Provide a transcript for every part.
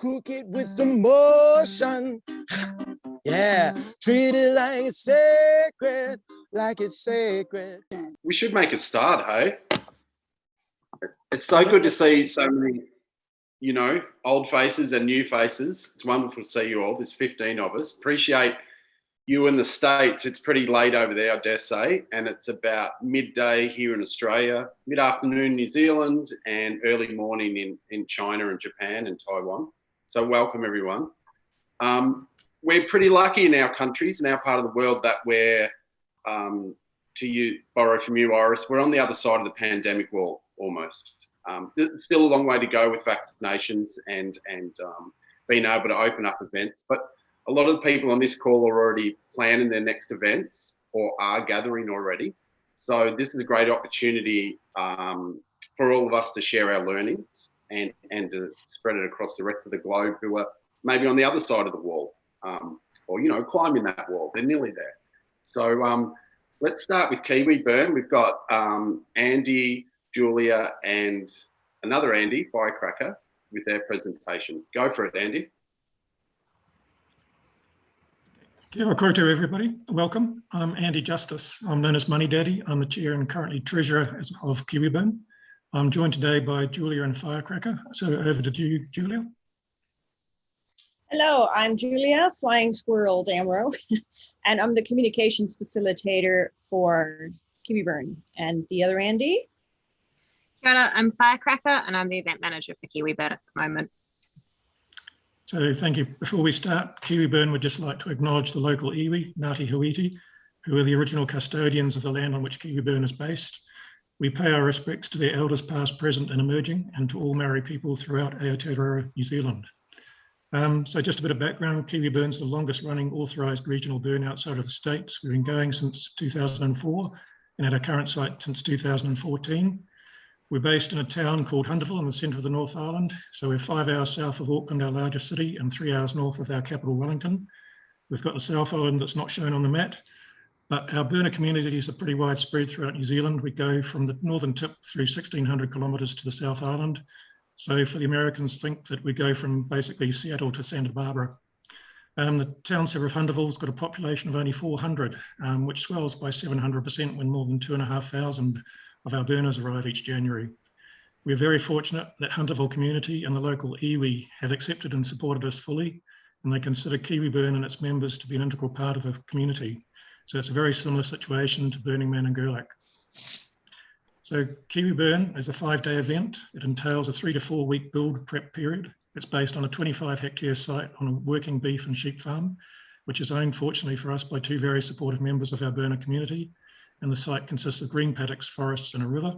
Cook it with emotion. Yeah, treat it like it's sacred, like it's sacred. We should make a start, hey? It's so good to see so many, you know, old faces and new faces. It's wonderful to see you all. There's 15 of us. Appreciate you in the States. It's pretty late over there, I dare say, and it's about midday here in Australia, mid-afternoon New Zealand, and early morning in China and Japan and Taiwan. So welcome, everyone. We're pretty lucky in our countries, in our part of the world, that we're, borrow from you, Iris, we're on the other side of the pandemic wall, almost. There's still a long way to go with vaccinations and being able to open up events, but a lot of the people on this call are already planning their next events or are gathering already. So this is a great opportunity for all of us to share our learnings and to spread it across the rest of the globe who are maybe on the other side of the wall or, you know, climbing that wall. They're nearly there. So let's start with Kiwiburn. We've got Andy, Julia, and another Andy, Firecracker, with their presentation. Go for it, Andy. Kia ora koutou, everybody. Welcome. I'm Andy Justice. I'm known as Money Daddy. I'm the chair and currently treasurer of Kiwiburn. I'm joined today by Julia and Firecracker. So over to you, Julia. Hello, I'm Julia, Flying Squirrel Damrow, and I'm the communications facilitator for Kiwiburn. And the other Andy? Kia ora, I'm Firecracker and I'm the event manager for Kiwiburn at the moment. So thank you. Before we start, Kiwiburn would just like to acknowledge the local iwi, Ngāti Huiti, who are the original custodians of the land on which Kiwiburn is based. We pay our respects to their elders past, present and emerging, and to all Maori people throughout Aotearoa, New Zealand. So just a bit of background, Kiwiburn's the longest running authorised regional burn outside of the States. We've been going since 2004 and at our current site since 2014. We're based in a town called Hunterville in the centre of the North Island. So we're 5 hours south of Auckland, our largest city, and 3 hours north of our capital, Wellington. We've got the South Island that's not shown on the map, but our burner communities are pretty widespread throughout New Zealand. We go from the northern tip through 1,600 kilometres to the South Island. So for the Americans, think that we go from basically Seattle to Santa Barbara. The town centre of Hunterville's got a population of only 400, which swells by 700% when more than 2,500 of our burners arrive each January. We're very fortunate that Hunterville community and the local iwi have accepted and supported us fully, and they consider Kiwiburn and its members to be an integral part of the community. So it's a very similar situation to Burning Man and Gerlach. So Kiwiburn is a 5-day event. It entails a 3 to 4 week build prep period. It's based on a 25 hectare site on a working beef and sheep farm, which is owned, fortunately for us, by 2 very supportive members of our burner community. And the site consists of green paddocks, forests and a river.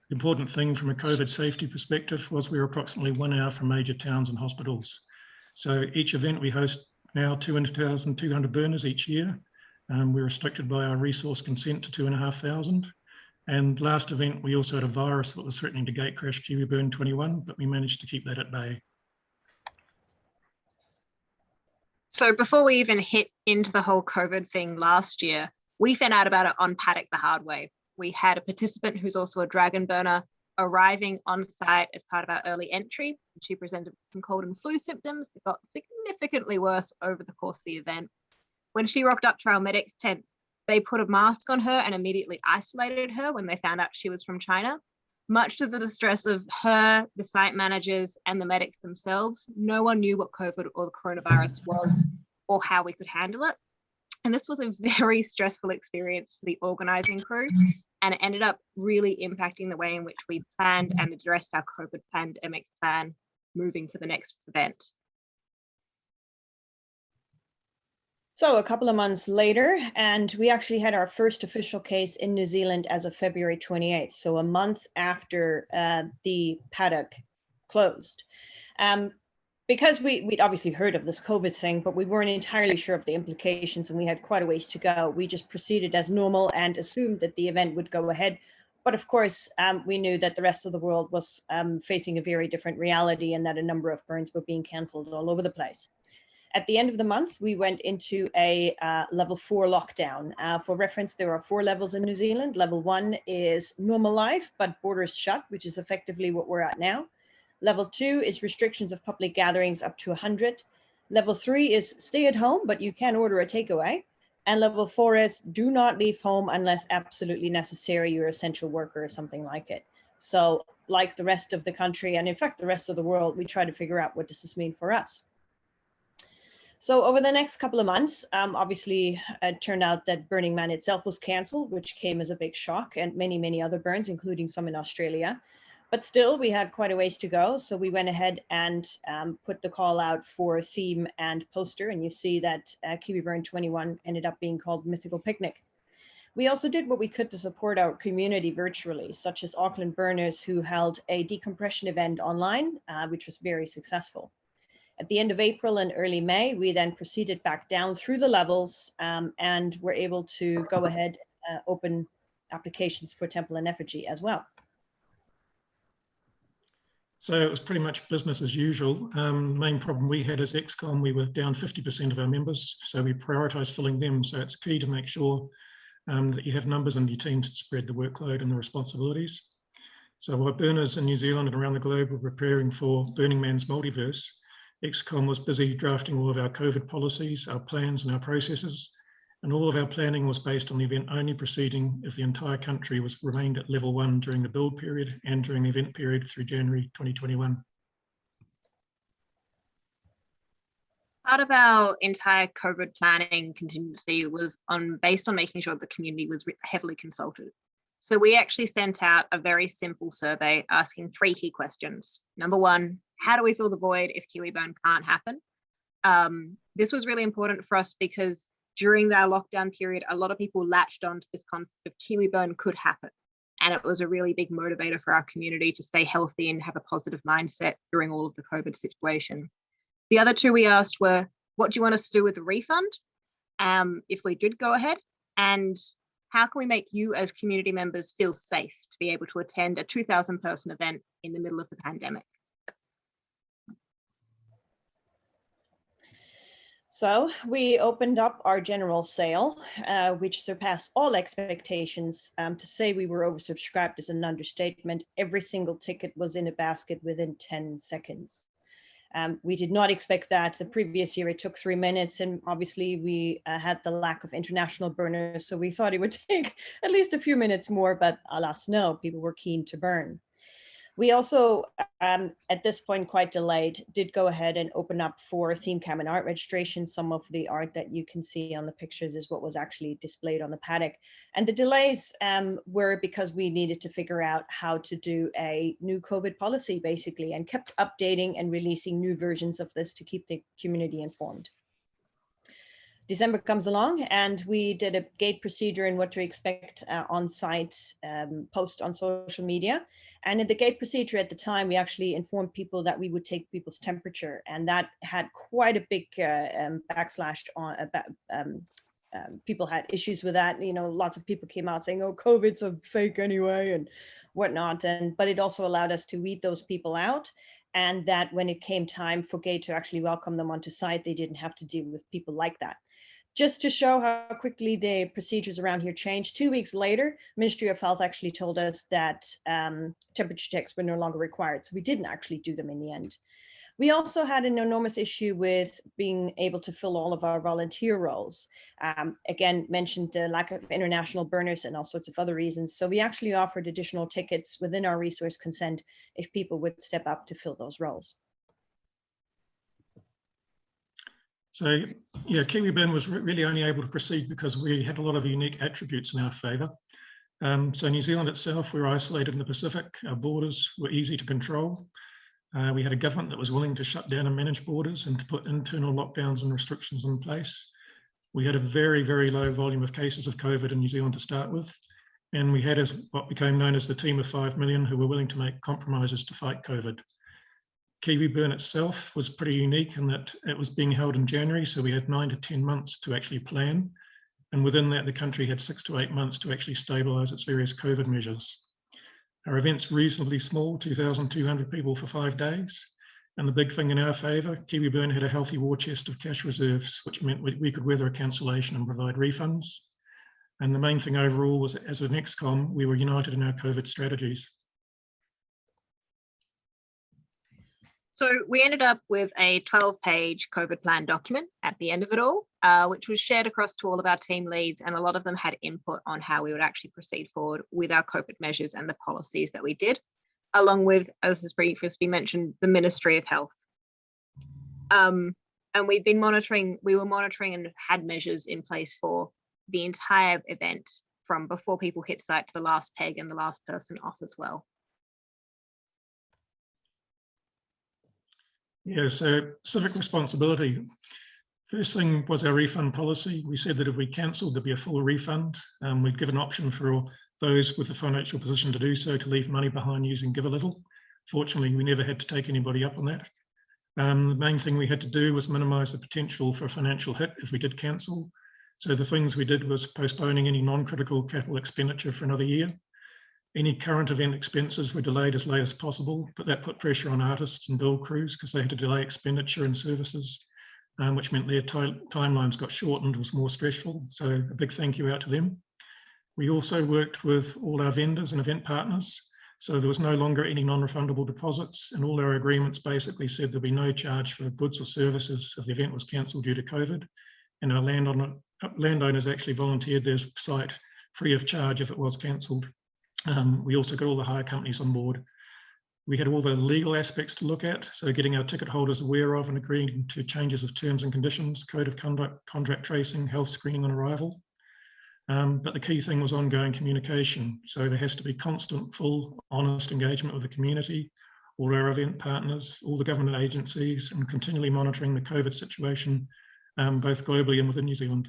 The important thing from a COVID safety perspective was we were approximately 1 hour from major towns and hospitals. So each event we host now 2,200 burners each year. We're restricted by our resource consent to 2,500. And last event, we also had a virus that was threatening to gate crash Kiwiburn 21, but we managed to keep that at bay. So before we even hit into the whole COVID thing last year, we found out about it on paddock the hard way. We had a participant who's also a dragon burner arriving on site as part of our early entry. She presented with some cold and flu symptoms that got significantly worse over the course of the event. When she rocked up to our medics tent, they put a mask on her and immediately isolated her when they found out she was from China. Much to the distress of her, the site managers, and the medics themselves, no one knew what COVID or the coronavirus was or how we could handle it. And this was a very stressful experience for the organising crew, and it ended up really impacting the way in which we planned and addressed our COVID pandemic plan moving for the next event. So a couple of months later, and we actually had our first official case in New Zealand as of February 28th. So a month after the paddock closed. Because we'd obviously heard of this COVID thing, but we weren't entirely sure of the implications and we had quite a ways to go. We just proceeded as normal and assumed that the event would go ahead. But of course, we knew that the rest of the world was facing a very different reality and that a number of burns were being cancelled all over the place. At the end of the month, we went into a level 4 lockdown. For reference, there are 4 levels in New Zealand. Level 1 is normal life, but borders shut, which is effectively what we're at now. Level 2 is restrictions of public gatherings up to 100. Level 3 is stay at home, but you can order a takeaway. And level 4 is do not leave home unless absolutely necessary, you're an essential worker or something like it. So like the rest of the country, and in fact, the rest of the world, we try to figure out what does this mean for us. So over the next couple of months, obviously it turned out that Burning Man itself was canceled, which came as a big shock, and many, many other burns, including some in Australia. But still, we had quite a ways to go. So we went ahead and put the call out for theme and poster. And you see that Kiwiburn 21 ended up being called Mythical Picnic. We also did what we could to support our community virtually, such as Auckland Burners, who held a decompression event online, which was very successful. At the end of April and early May, we then proceeded back down through the levels and were able to go ahead, open applications for Temple and Effigy as well. So it was pretty much business as usual. Main problem we had as XCOM, we were down 50% of our members, so we prioritised filling them. So it's key to make sure that you have numbers in your teams to spread the workload and the responsibilities. So while burners in New Zealand and around the globe were preparing for Burning Man's multiverse, XCOM was busy drafting all of our COVID policies, our plans and our processes, and all of our planning was based on the event only proceeding if the entire country remained at level 1 during the build period and during the event period through January 2021. Part of our entire COVID planning contingency was based on making sure the community was heavily consulted. So we actually sent out a very simple survey asking 3 key questions. Number 1, how do we fill the void if Kiwiburn can't happen? This was really important for us because during our lockdown period, a lot of people latched onto this concept of Kiwiburn could happen. And it was a really big motivator for our community to stay healthy and have a positive mindset during all of the COVID situation. The other 2 we asked were, what do you want us to do with the refund if we did go ahead? And how can we make you as community members feel safe to be able to attend a 2,000 person event in the middle of the pandemic? So we opened up our general sale, which surpassed all expectations. To say we were oversubscribed is an understatement. Every single ticket was in a basket within 10 seconds. We did not expect that. The previous year it took 3 minutes, and obviously we had the lack of international burners, so we thought it would take at least a few minutes more, but alas no, people were keen to burn. We also, at this point, quite delayed, did go ahead and open up for theme cam and art registration. Some of the art that you can see on the pictures is what was actually displayed on the paddock. And the delays were because we needed to figure out how to do a new COVID policy, basically, and kept updating and releasing new versions of this to keep the community informed. December comes along and we did a gate procedure and what to expect on site, post on social media. And in the gate procedure at the time, we actually informed people that we would take people's temperature, and that had quite a big backslash on people had issues with that. You know, lots of people came out saying, oh, COVID's a fake anyway and whatnot. But it also allowed us to weed those people out. And that when it came time for gate to actually welcome them onto site, they didn't have to deal with people like that. Just to show how quickly the procedures around here changed, 2 weeks later, Ministry of Health actually told us that temperature checks were no longer required. So we didn't actually do them in the end. We also had an enormous issue with being able to fill all of our volunteer roles. Again, mentioned the lack of international burners and all sorts of other reasons. So we actually offered additional tickets within our resource consent if people would step up to fill those roles. So yeah, Kiwiburn was really only able to proceed because we had a lot of unique attributes in our favour. So New Zealand itself, we were isolated in the Pacific. Our borders were easy to control. We had a government that was willing to shut down and manage borders and to put internal lockdowns and restrictions in place. We had a very, very low volume of cases of COVID in New Zealand to start with. And we had what became known as the team of 5 million who were willing to make compromises to fight COVID. Kiwiburn itself was pretty unique in that it was being held in January, so we had 9 to 10 months to actually plan. And within that, the country had 6 to 8 months to actually stabilise its various COVID measures. Our event's reasonably small, 2,200 people for 5 days. And the big thing in our favour, Kiwiburn had a healthy war chest of cash reserves, which meant we could weather a cancellation and provide refunds. And the main thing overall was, as an XCOM, we were united in our COVID strategies. So we ended up with a 12-page COVID plan document at the end of it all, which was shared across to all of our team leads, and a lot of them had input on how we would actually proceed forward with our COVID measures and the policies that we did, along with, as has previously mentioned, the Ministry of Health. And we were monitoring and had measures in place for the entire event from before people hit site to the last peg and the last person off as well. Yeah, so civic responsibility. First thing was our refund policy. We said that if we cancelled, there'd be a full refund. We'd give an option for those with the financial position to do so to leave money behind using Give a Little. Fortunately, we never had to take anybody up on that. The main thing we had to do was minimise the potential for a financial hit if we did cancel. So the things we did was postponing any non-critical capital expenditure for another year. Any current event expenses were delayed as late as possible, but that put pressure on artists and build crews because they had to delay expenditure and services, which meant their timelines got shortened, was more stressful. So a big thank you out to them. We also worked with all our vendors and event partners. So there was no longer any non-refundable deposits, and all our agreements basically said there'd be no charge for goods or services if the event was cancelled due to COVID. And our landowners actually volunteered their site free of charge if it was cancelled. We also got all the hire companies on board. We had all the legal aspects to look at, so getting our ticket holders aware of and agreeing to changes of terms and conditions, code of conduct, contract tracing, health screening on arrival. But the key thing was ongoing communication. So there has to be constant, full, honest engagement with the community, all our event partners, all the government agencies, and continually monitoring the COVID situation, both globally and within New Zealand.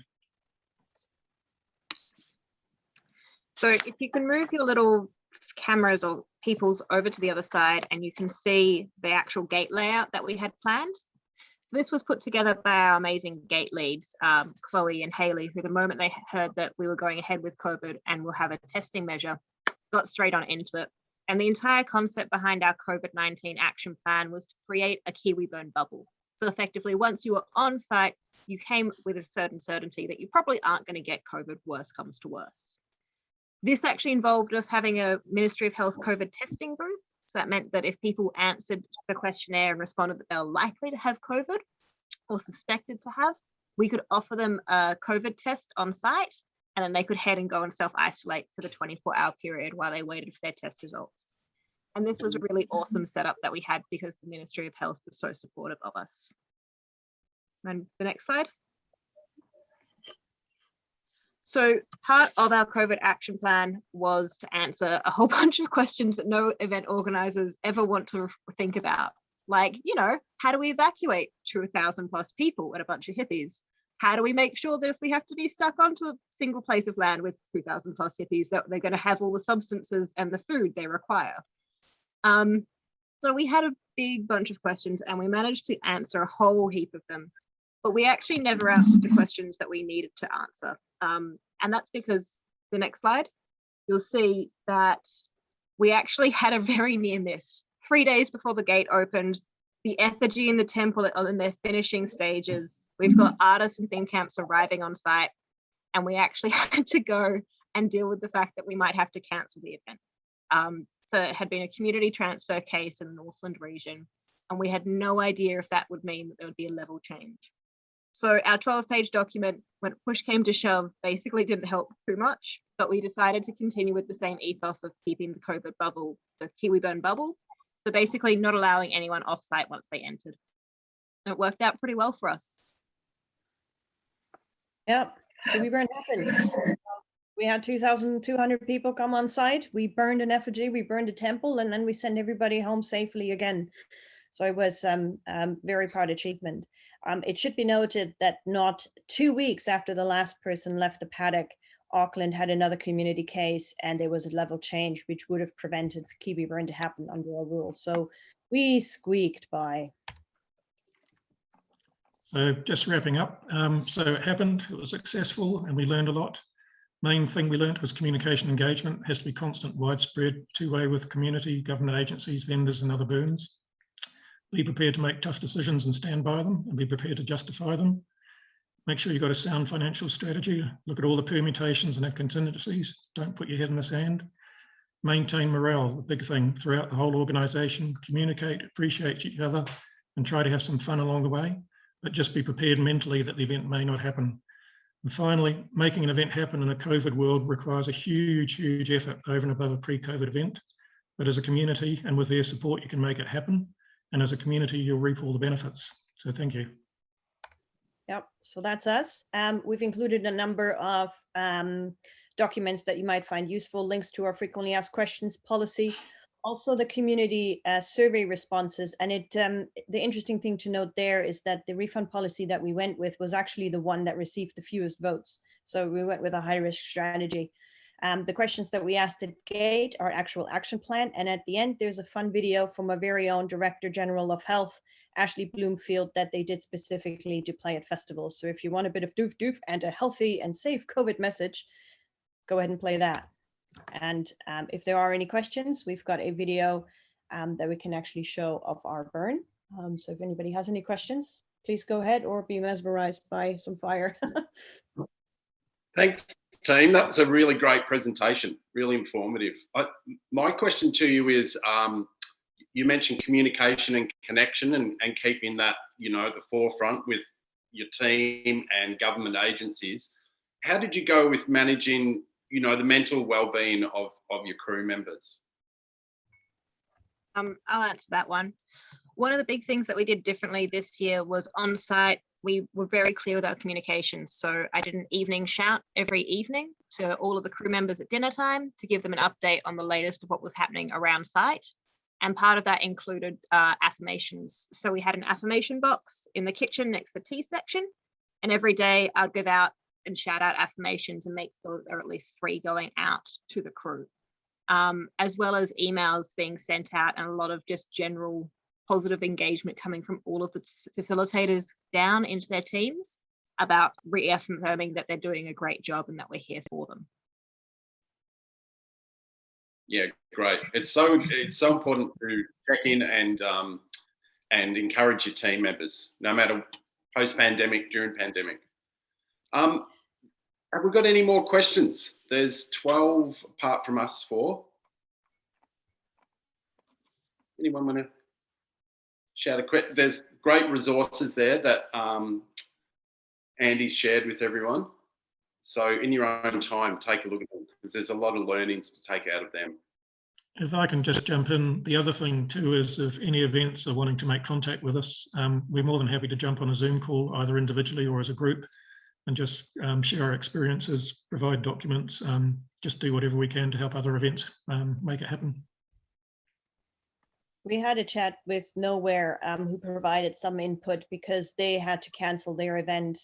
So if you can move your little cameras or people's over to the other side, and you can see the actual gate layout that we had planned. So this was put together by our amazing gate leads, Chloe and Haley, who the moment they heard that we were going ahead with COVID and we'll have a testing measure, got straight on into it. And the entire concept behind our COVID-19 action plan was to create a Kiwiburn bubble. So effectively, once you were on site, you came with a certain certainty that you probably aren't going to get COVID, worst comes to worst. This actually involved us having a Ministry of Health COVID testing booth. So that meant that if people answered the questionnaire and responded that they were likely to have COVID or suspected to have, we could offer them a COVID test on site, and then they could head and go and self-isolate for the 24-hour period while they waited for their test results. And this was a really awesome setup that we had because the Ministry of Health was so supportive of us. And the next slide. So part of our COVID action plan was to answer a whole bunch of questions that no event organizers ever want to think about. Like, you know, how do we evacuate 2,000 plus people and a bunch of hippies? How do we make sure that if we have to be stuck onto a single place of land with 2,000 plus hippies, that they're going to have all the substances and the food they require? So we had a big bunch of questions and we managed to answer a whole heap of them, but we actually never answered the questions that we needed to answer. And that's because, the next slide, you'll see that we actually had a very near miss. 3 days before the gate opened, the effigy in the temple are in their finishing stages. We've got artists and theme camps arriving on site, and we actually had to go and deal with the fact that we might have to cancel the event. So it had been a community transfer case in the Northland region, and we had no idea if that would mean that there would be a level change. So our 12-page document, when push came to shove, basically didn't help too much, but we decided to continue with the same ethos of keeping the COVID bubble, the Kiwiburn bubble. So basically not allowing anyone off-site once they entered. And it worked out pretty well for us. Yep, Kiwiburn happened. We had 2,200 people come on site. We burned an effigy, we burned a temple, and then we sent everybody home safely again. So it was very proud achievement. It should be noted that not 2 weeks after the last person left the paddock, Auckland had another community case and there was a level change, which would have prevented Kiwiburn to happen under our rules. So we squeaked by. So just wrapping up, so it happened, it was successful, and we learned a lot. Main thing we learned was communication engagement. It has to be constant, widespread, two-way with community, government agencies, vendors, and other burns. Be prepared to make tough decisions and stand by them, and be prepared to justify them. Make sure you've got a sound financial strategy. Look at all the permutations and have contingencies. Don't put your head in the sand. maintain morale, the big thing throughout the whole organisation, communicate, appreciate each other, and try to have some fun along the way, but just be prepared mentally that the event may not happen. And finally, making an event happen in a COVID world requires a huge, huge effort over and above a pre-COVID event. But as a community and with their support, you can make it happen. And as a community, you'll reap all the benefits. So thank you. Yep, so that's us. We've included a number of documents that you might find useful, links to our frequently asked questions policy, also the community survey responses. And the interesting thing to note there is that the refund policy that we went with was actually the one that received the fewest votes. So we went with a high risk strategy. The questions that we asked at Gate are actual action plan. And at the end, there's a fun video from our very own Director General of Health, Ashley Bloomfield, that they did specifically to play at festivals. So if you want a bit of doof doof and a healthy and safe COVID message, go ahead and play that. And if there are any questions, we've got a video that we can actually show of our burn. So if anybody has any questions, please go ahead or be mesmerized by some fire. Thanks, team. That was a really great presentation, really informative. My question to you is, you mentioned communication and connection and keeping that, you know, at the forefront with your team and government agencies. How did you go with managing, you know, the mental well-being of your crew members? I'll answer that one. One of the big things that we did differently this year was on site. We were very clear with our communications. So I did an evening shout every evening to all of the crew members at dinner time to give them an update on the latest of what was happening around site. And part of that included affirmations. So we had an affirmation box in the kitchen next to the tea section. And every day I'd go out and shout out affirmations and make sure that there are at least 3 going out to the crew, as well as emails being sent out and a lot of just general positive engagement coming from all of the facilitators down into their teams about reaffirming that they're doing a great job and that we're here for them. Yeah, great. It's so important to check in and encourage your team members, no matter post-pandemic, during pandemic. Have we got any more questions? There's 12 apart from us 4. Anyone want to shout a quick? There's great resources there that Andy's shared with everyone. So in your own time, take a look at them because there's a lot of learnings to take out of them. If I can just jump in, the other thing too is if any events are wanting to make contact with us, we're more than happy to jump on a Zoom call, either individually or as a group, and just share our experiences, provide documents, just do whatever we can to help other events make it happen. We had a chat with Nowhere who provided some input because they had to cancel their event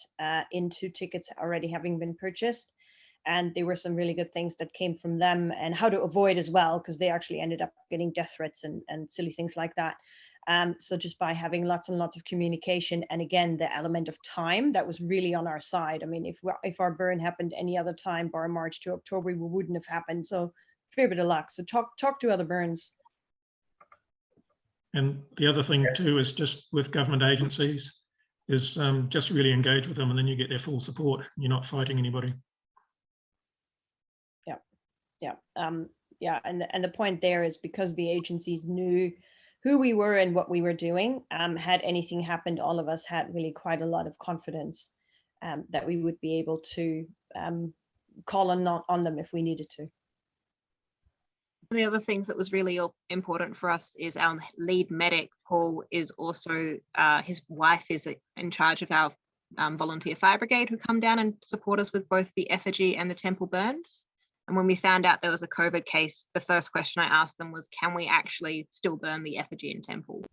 into tickets already having been purchased. And there were some really good things that came from them and how to avoid as well, because they actually ended up getting death threats and silly things like that. So just by having lots and lots of communication, and again, the element of time, that was really on our side. I mean, if our burn happened any other time, bar March to October, we wouldn't have happened. So fair bit of luck. So talk to other burns. And the other thing too is just with government agencies is just really engage with them, and then you get their full support. You're not fighting anybody. Yeah, and the point there is because the agencies knew who we were and what we were doing, had anything happened, all of us had really quite a lot of confidence that we would be able to call on them if we needed to. The other things that was really important for us is our lead medic, Paul, is also, his wife is in charge of our volunteer fire brigade who come down and support us with both the effigy and the temple burns. And when we found out there was a COVID case, the first question I asked them was, can we actually still burn the effigy in temple?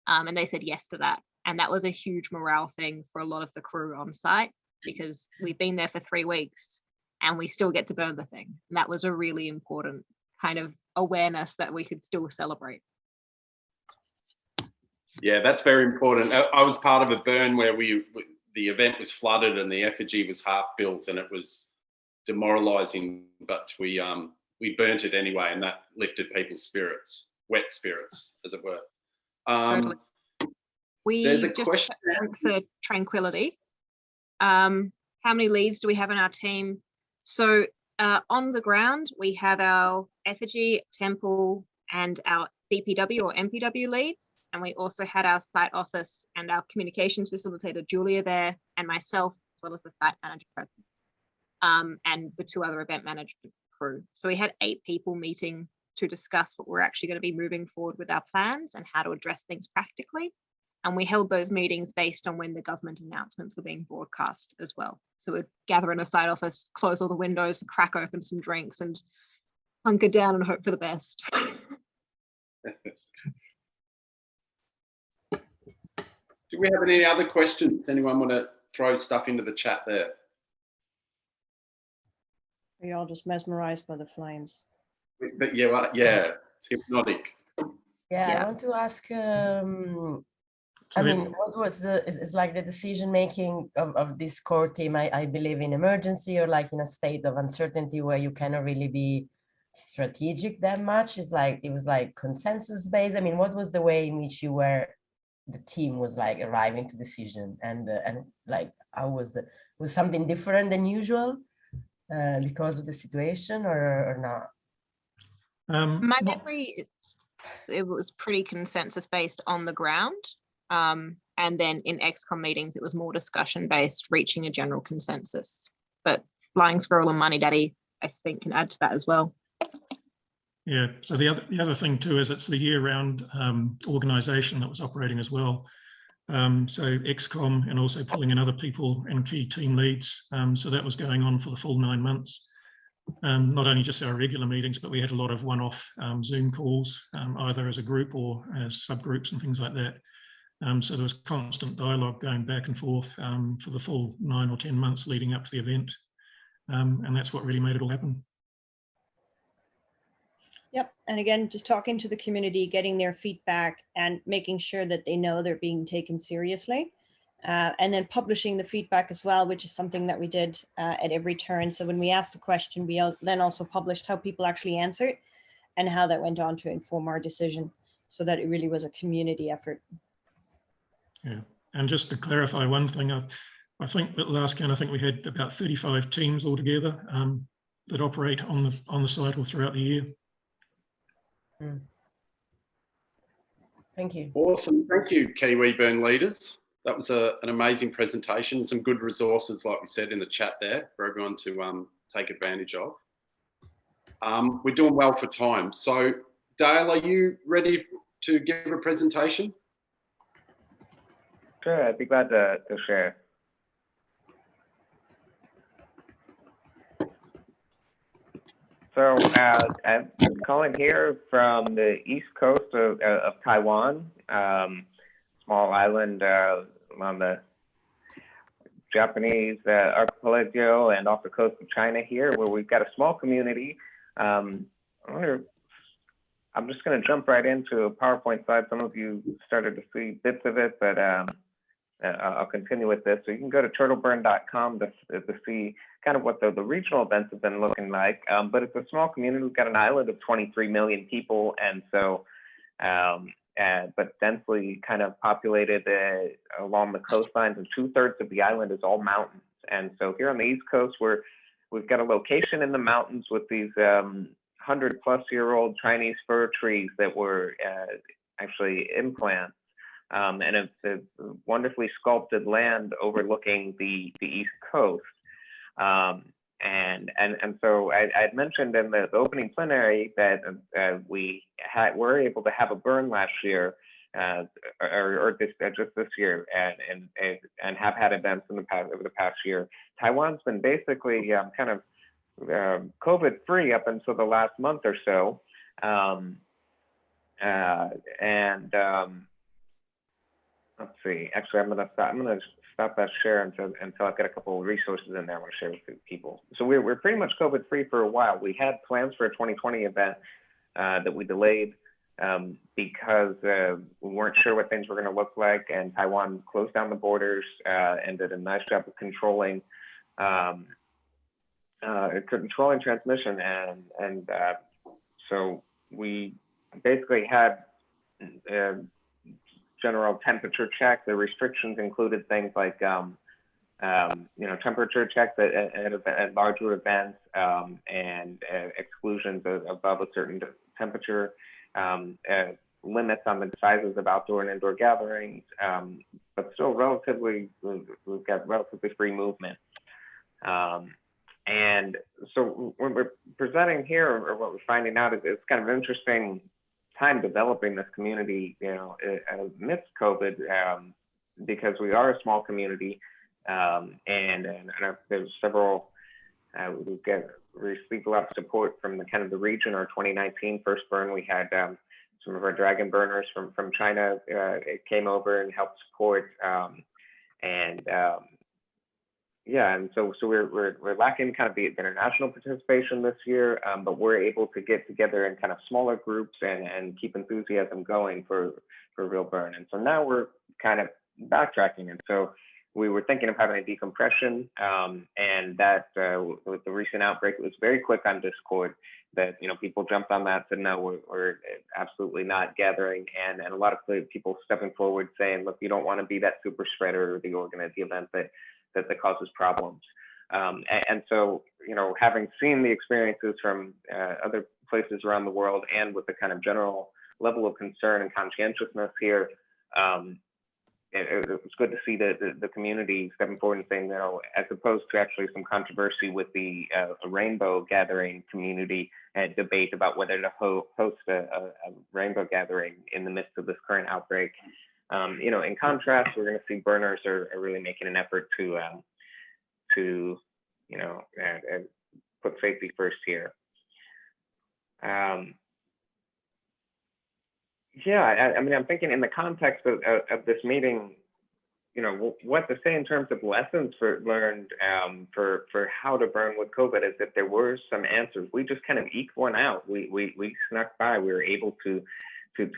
And they said yes to that. And that was a huge morale thing for a lot of the crew on site, because we've been there for 3 weeks and we still get to burn the thing. And that was a really important kind of awareness that we could still celebrate. Yeah, that's very important. I was part of a burn where the event was flooded and the effigy was half built and it was demoralizing, but we burnt it anyway, and that lifted people's spirits, wet spirits, as it were. Totally. There's a just question. Answer tranquility. How many leads do we have in our team? So on the ground, we have our effigy, temple, and our DPW or MPW leads. And we also had our site office and our communications facilitator, Julia, there, and myself, as well as the site manager present, and the 2 other event management crew. So we had 8 people meeting to discuss what we're actually going to be moving forward with our plans and how to address things practically. And we held those meetings based on when the government announcements were being broadcast as well. So we'd gather in a site office, close all the windows, crack open some drinks, and hunker down and hope for the best. Do we have any other questions? Anyone want to throw stuff into the chat there? Are you all just mesmerized by the flames? But yeah, well, yeah, it's hypnotic. Yeah, I want to ask, I mean, what was it's like the decision making of this core team, I believe in emergency or like in a state of uncertainty where you cannot really be strategic that much. It's like, it was like consensus based. I mean, what was the way in which you were, the team was like arriving to decision, and like, how was something different than usual because of the situation or not? My memory is it was pretty consensus based on the ground. And then in XCOM meetings, it was more discussion based, reaching a general consensus. But Flying Squirrel and Money Daddy, I think, can add to that as well. Yeah, so the other thing too is it's the year-round organisation that was operating as well. So XCOM and also pulling in other people and key team leads. So that was going on for the full 9 months. Not only just our regular meetings, but we had a lot of one-off Zoom calls, either as a group or as subgroups and things like that. So there was constant dialogue going back and forth for the full 9 or 10 months leading up to the event. And that's what really made it all happen. Yep. And again, just talking to the community, getting their feedback and making sure that they know they're being taken seriously. And then publishing the feedback as well, which is something that we did at every turn. So when we asked the question, we then also published how people actually answered and how that went on to inform our decision, so that it really was a community effort. Yeah, and just to clarify one thing, I think at last count, I think we had about 35 teams altogether that operate on the site or throughout the year. Thank you. Awesome. Thank you, Kiwiburn leaders. That was an amazing presentation. Some good resources, like we said in the chat there, for everyone to take advantage of. We're doing well for time. So, Dale, are you ready to give a presentation? Sure, I'd be glad to share. So I'm calling here from the east coast of Taiwan, small island on the Japanese archipelago and off the coast of China here, where we've got a small community. I'm just going to jump right into a PowerPoint slide. Some of you started to see bits of it, but I'll continue with this. So you can go to turtleburn.com to see kind of what the regional events have been looking like. But it's a small community. We've got an island of 23 million people, and so, but densely kind of populated along the coastlines, and 2/3 of the island is all mountains. And so here on the East Coast, we've got a location in the mountains with these 100-plus-year-old Chinese fir trees that were actually implants. And it's a wonderfully sculpted land overlooking the East Coast. And so I had mentioned in the opening plenary that we were able to have a burn last year, or just this year, and have had events in the past over the past year. Taiwan's been basically kind of COVID-free up until the last month or so, let's see. Actually, I'm gonna stop that share until I've got a couple of resources in there I want to share with people. So we're pretty much COVID-free for a while. We had plans for a 2020 event that we delayed because we weren't sure what things were going to look like, and Taiwan closed down the borders and did a nice job of controlling transmission, and so we basically had general temperature check. The restrictions included things like temperature checks at larger events, and exclusions above a certain temperature, limits on the sizes of outdoor and indoor gatherings, but still we've got relatively free movement. And so when we're presenting here, or what we're finding out, is it's kind of an interesting time developing this community, amidst COVID, because we are a small community, and there's several. We received a lot of support from the region. Our 2019 first burn, we had some of our dragon burners from China came over and helped support, and so we're lacking kind of the international participation this year, but we're able to get together in kind of smaller groups and keep enthusiasm going for real burn. And so now we're kind of backtracking, and so we were thinking of having a decompression, and that with the recent outbreak, it was very quick on Discord that people jumped on that, said no, we're absolutely not gathering, and a lot of people stepping forward saying, look, you don't want to be that super spreader or the organ at the event that causes problems. And so, having seen the experiences from other places around the world, and with the kind of general level of concern and conscientiousness here, it was good to see the community stepping forward and saying, as opposed to actually some controversy with the rainbow gathering community and debate about whether to host a rainbow gathering in the midst of this current outbreak. In contrast, we're going to see burners are really making an effort to put safety first here. I'm thinking in the context of this meeting, what to say in terms of lessons learned for how to burn with COVID is that there were some answers. We just kind of eked one out. We snuck by. We were able to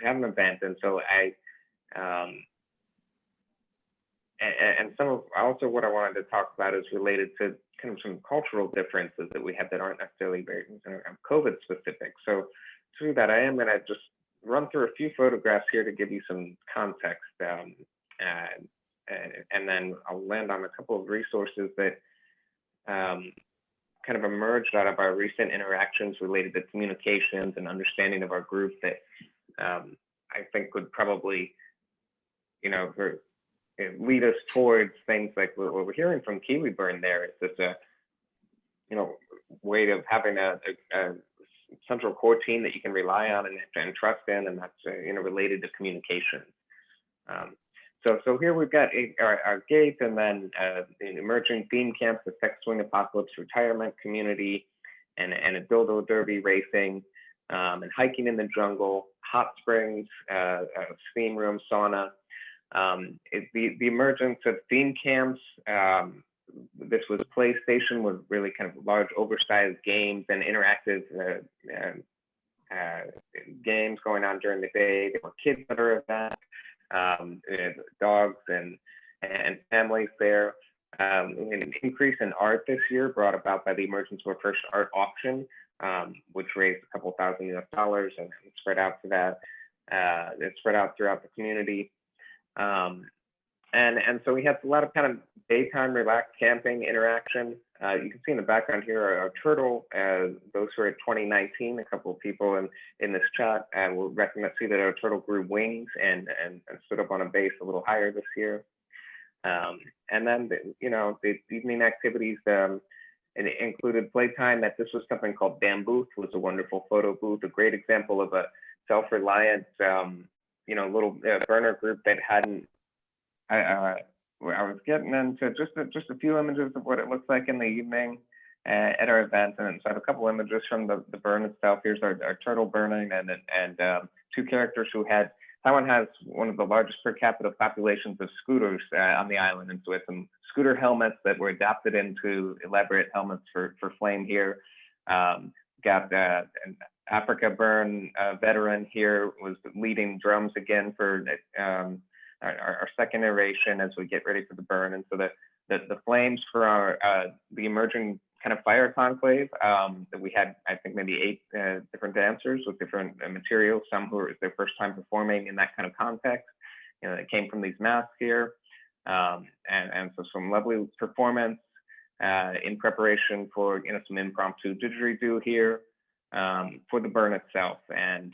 have an event, and so also what I wanted to talk about is related to kind of some cultural differences that we have that aren't necessarily very COVID specific. So through that, I am going to just run through a few photographs here to give you some context, and then I'll land on a couple of resources that kind of emerged out of our recent interactions related to communications and understanding of our group that I think would probably, lead us towards things like what we're hearing from Kiwiburn there. It's just a, way of having a central core team that you can rely on and trust in, and that's, related to communication. So here we've got our gate, and then an emerging theme camp, the Sex Swing Apocalypse Retirement Community, and a dildo derby racing, and hiking in the jungle, hot springs, steam room, sauna. The emergence of theme camps. This was a PlayStation with really kind of large, oversized games and interactive games going on during the day. There were kids that are at that, dogs and families there. An increase in art this year brought about by the emergence of our first art auction, which raised a couple $1,000 US and spread out to that. It spread out throughout the community. And so we had a lot of kind of daytime relaxed camping interaction. You can see in the background here our turtle. Those who are at 2019, a couple of people in this chat will see that our turtle grew wings and stood up on a base a little higher this year. And then the evening activities included playtime. This was something called Bambooth, was a wonderful photo booth, a great example of a self-reliant little burner group that hadn't. I was getting into just a few images of what it looks like in the evening at our event, and so I have a couple images from the burn itself. Here's our turtle burning, and two characters who had. Taiwan has one of the largest per capita populations of scooters on the island, and so we had some scooter helmets that were adapted into elaborate helmets for flame here. Got an Africa burn veteran here was leading drums again for our second iteration as we get ready for the burn. And so the flames for the emerging kind of fire conclave that we had, I think maybe 8 different dancers with different materials, some who it's their first time performing in that kind of context. It came from these masks here. And so some lovely performance in preparation for some impromptu didgeridoo here for the burn itself. And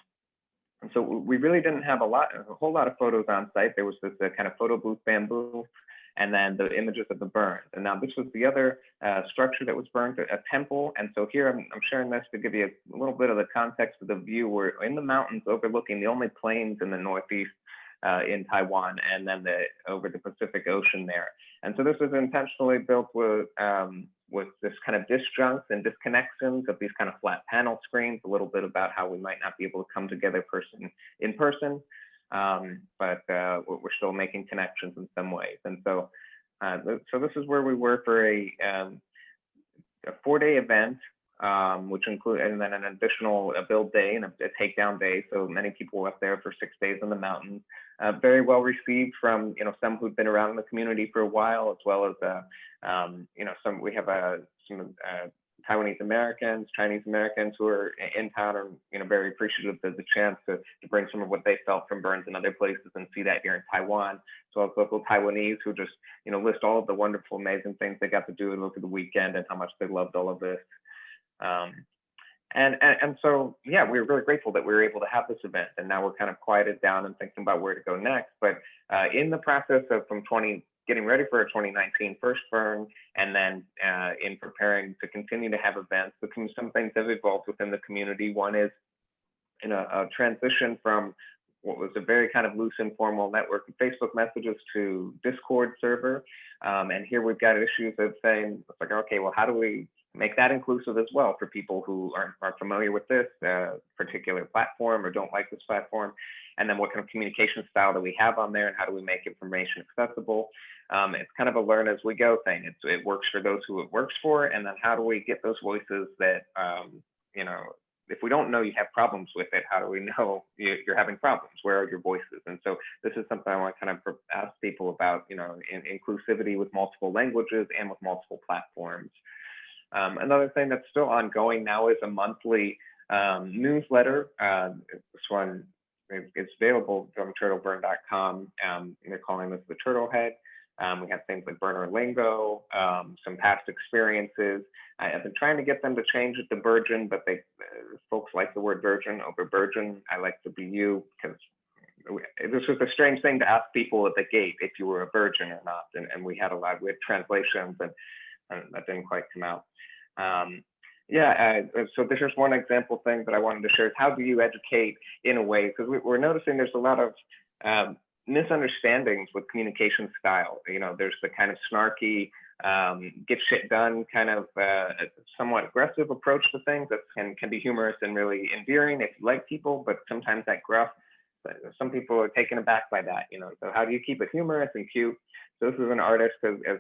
so we really didn't have a whole lot of photos on site. There was this kind of photo booth bamboo, and then the images of the burn. And now this was the other structure that was burned, a temple. And so here I'm sharing this to give you a little bit of the context of the view. We're in the mountains overlooking the only plains in the Northeast in Taiwan, and then over the Pacific Ocean there. And so this was intentionally built with this kind of disjuncts and disconnections of these kind of flat panel screens, a little bit about how we might not be able to come together in person, but we're still making connections in some ways. And so this is where we were for a 4-day event, which include, and then an additional build day and a takedown day. So many people were up there for 6 days in the mountains. Very well received from some who'd been around in the community for a while, as well as we have some Taiwanese Americans, Chinese Americans who are in town are very appreciative of the chance to bring some of what they felt from burns in other places and see that here in Taiwan, as well as local Taiwanese who just list all of the wonderful, amazing things they got to do over the weekend and how much they loved all of this. And so, yeah, we were really grateful that we were able to have this event, and now we're kind of quieted down and thinking about where to go next. But in the process of getting ready for a 2019 first burn, and then in preparing to continue to have events, some things have evolved within the community. One is a transition from what was a very kind of loose, informal network of Facebook messages to Discord server. And here we've got issues of saying, it's like, okay, well, how do we make that inclusive as well for people who aren't familiar with this particular platform or don't like this platform? And then what kind of communication style do we have on there, and how do we make information accessible? It's kind of a learn as we go thing. It works for those who it works for, and then how do we get those voices that, if we don't know you have problems with it, how do we know you're having problems? Where are your voices? And so this is something I want to kind of ask people about, in inclusivity with multiple languages and with multiple platforms. Another thing that's still ongoing now is a monthly newsletter. This one is available from turtleburn.com. They're calling this the Turtle Head. We have things like burner lingo, some past experiences. I've been trying to get them to change it to virgin, but folks like the word virgin over virgin. I like to be you, because this was a strange thing to ask people at the gate if you were a virgin or not. And we had translations, and that didn't quite come out. So this is one example thing that I wanted to share is how do you educate in a way, because we're noticing there's a lot of misunderstandings with communication style. There's the kind of snarky, get shit done kind of somewhat aggressive approach to things that can be humorous and really endearing if you like people, but sometimes that gruff, some people are taken aback by that, so how do you keep it humorous and cute? So this is an artist, as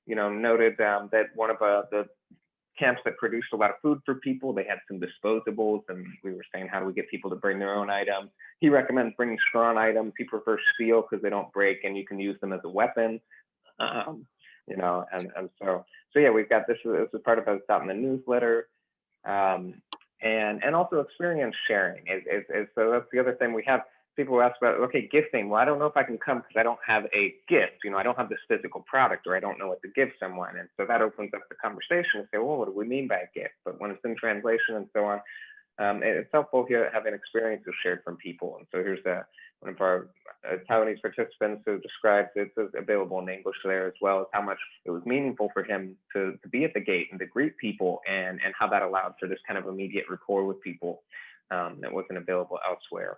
noted that one of the camps that produced a lot of food for people, they had some disposables, and we were saying, how do we get people to bring their own items? He recommends bringing strong items. He prefers steel because they don't break and you can use them as a weapon. So yeah, we've got this as part of what's out in the newsletter, and also experience sharing. So that's the other thing we have. People ask about, okay, gifting. Well, I don't know if I can come because I don't have a gift. I don't have this physical product, or I don't know what to give someone. And so that opens up the conversation and say, well, what do we mean by a gift? But when it's in translation and so on, it's helpful here having experiences shared from people. And so here's one of our Taiwanese participants who describes it's available in English there as well, as how much it was meaningful for him to be at the gate and to greet people, and how that allowed for this kind of immediate rapport with people that wasn't available elsewhere.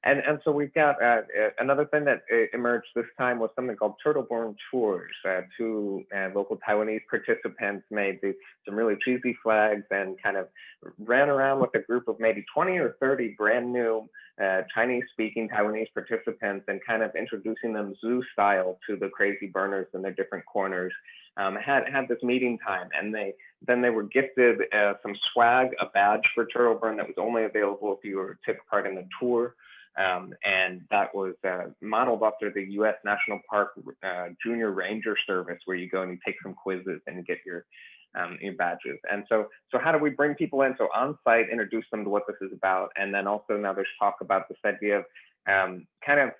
And so we've got another thing that emerged this time was something called Turtleburn Tours. Two local Taiwanese participants made some really cheesy flags and kind of ran around with a group of maybe 20 or 30 brand new Chinese-speaking Taiwanese participants, and kind of introducing them zoo style to the crazy burners in their different corners. Had this meeting time, and then they were gifted some swag, a badge for Turtleburn that was only available if you took part in the tour. And that was modeled after the U.S. National Park Junior Ranger Service, where you go and you take some quizzes and you get your badges. And so how do we bring people in? So on site, introduce them to what this is about. And then also now there's talk about this idea of kind of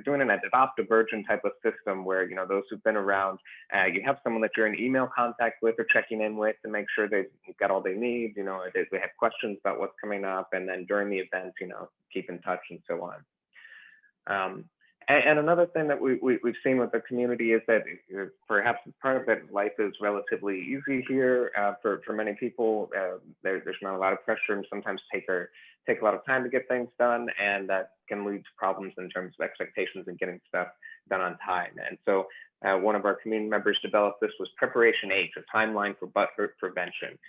doing an adopt a virgin type of system where, you know, those who've been around, you have someone that you're in email contact with or checking in with to make sure they've got all they need, you know, they have questions about what's coming up, and then during the event, you know, keep in touch and so on. And another thing that we've seen with the community is that perhaps part of it, life is relatively easy here for many people. There's not a lot of pressure, and sometimes take a lot of time to get things done, and that can lead to problems in terms of expectations and getting stuff done on time. And so one of our community members developed this was Preparation H, a timeline for butt hurt prevention,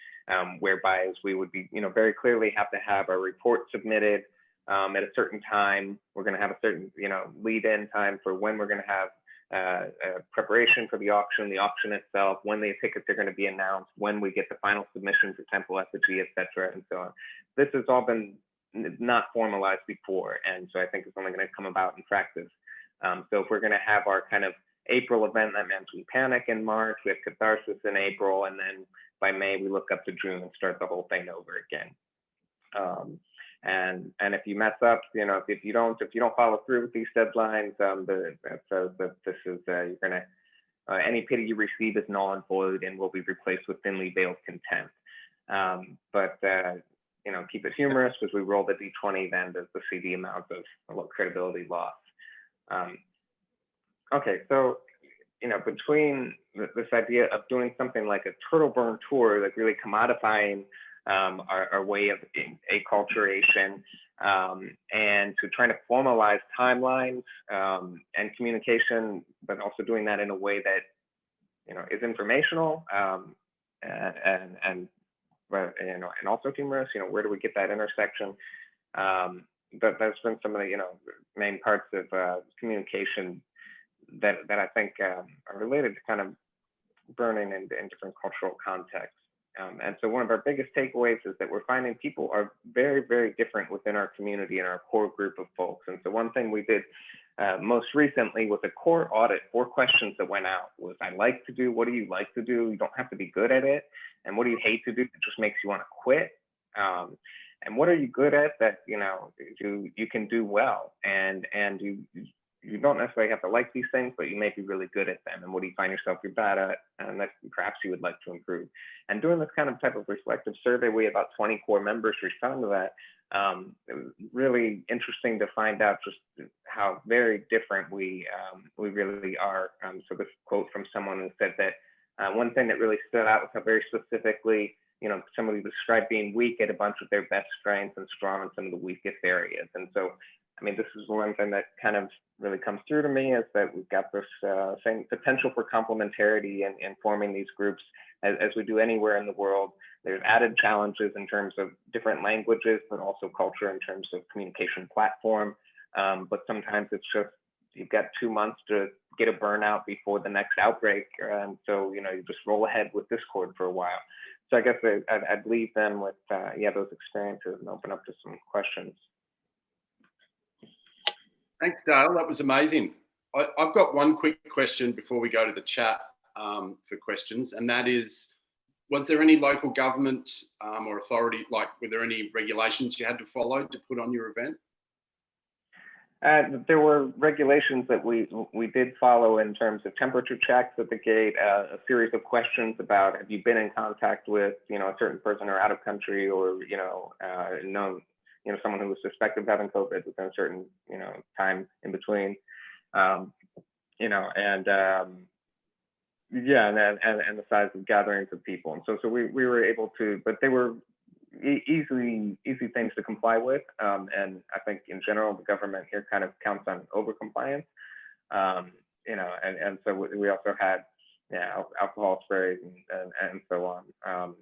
whereby as we would be, you know, very clearly have to have our report submitted at a certain time. We're going to have a certain, you know, lead-in time for when we're going to have preparation for the auction itself, when the tickets are going to be announced, when we get the final submission for temple effigy, etc., and so on. This has all been not formalized before, and so I think it's only going to come about in practice. So if we're going to have our kind of April event, that means we panic in March, we have catharsis in April, and then by May we look up to June and start the whole thing over again. And if you mess up, you know, if you don't follow through with these deadlines, this is you're gonna any pity you receive is null and void and will be replaced with thinly veiled contempt. But you know, keep it humorous because we roll the d20 then to see the amount of credibility lost. Okay, so you know, between this idea of doing something like a turtle burn tour, like really commodifying our way of acculturation, and to trying to formalize timelines and communication, but also doing that in a way that, you know, is informational and you know, and also humorous. You know, where do we get that intersection? But that's been some of the, you know, main parts of communication that I think are related to kind of burning in different cultural contexts. And so one of our biggest takeaways is that we're finding people are very, very different within our community and our core group of folks. And so one thing we did most recently was a core audit. 4 questions that went out was, I like to do, what do you like to do? You don't have to be good at it. And what do you hate to do that just makes you want to quit? And what are you good at that, you know, you can do well? And you don't necessarily have to like these things, but you may be really good at them. And what do you find yourself you're bad at, and that perhaps you would like to improve? And doing this kind of type of reflective survey, we had about 20 core members respond to that. It was really interesting to find out just how very different we really are. So this quote from someone who said that one thing that really stood out was how very specifically, you know, somebody described being weak at a bunch of their best strengths and strong in some of the weakest areas. And so, I mean, this is one thing that kind of really comes through to me, is that we've got this same potential for complementarity in forming these groups as we do anywhere in the world. There's added challenges in terms of different languages, but also culture in terms of communication platform. But sometimes it's just, you've got 2 months to get a burnout before the next outbreak. And so, you know, you just roll ahead with Discord for a while. So I guess I'd leave them with, yeah, those experiences and open up to some questions. Thanks, Dale. That was amazing. I've got one quick question before we go to the chat for questions, and that is, was there any local government or authority, like, were there any regulations you had to follow to put on your event? There were regulations that we did follow in terms of temperature checks at the gate, a series of questions about, have you been in contact with, you know, a certain person or out of country, or, you know, someone who was suspected of having COVID within a certain, you know, time in between, you know, and yeah, and the size of gatherings of people. And so we were able to, but they were easy things to comply with. And I think in general, the government here kind of counts on over-compliance, you know, and so we also had, yeah, alcohol sprays and so on.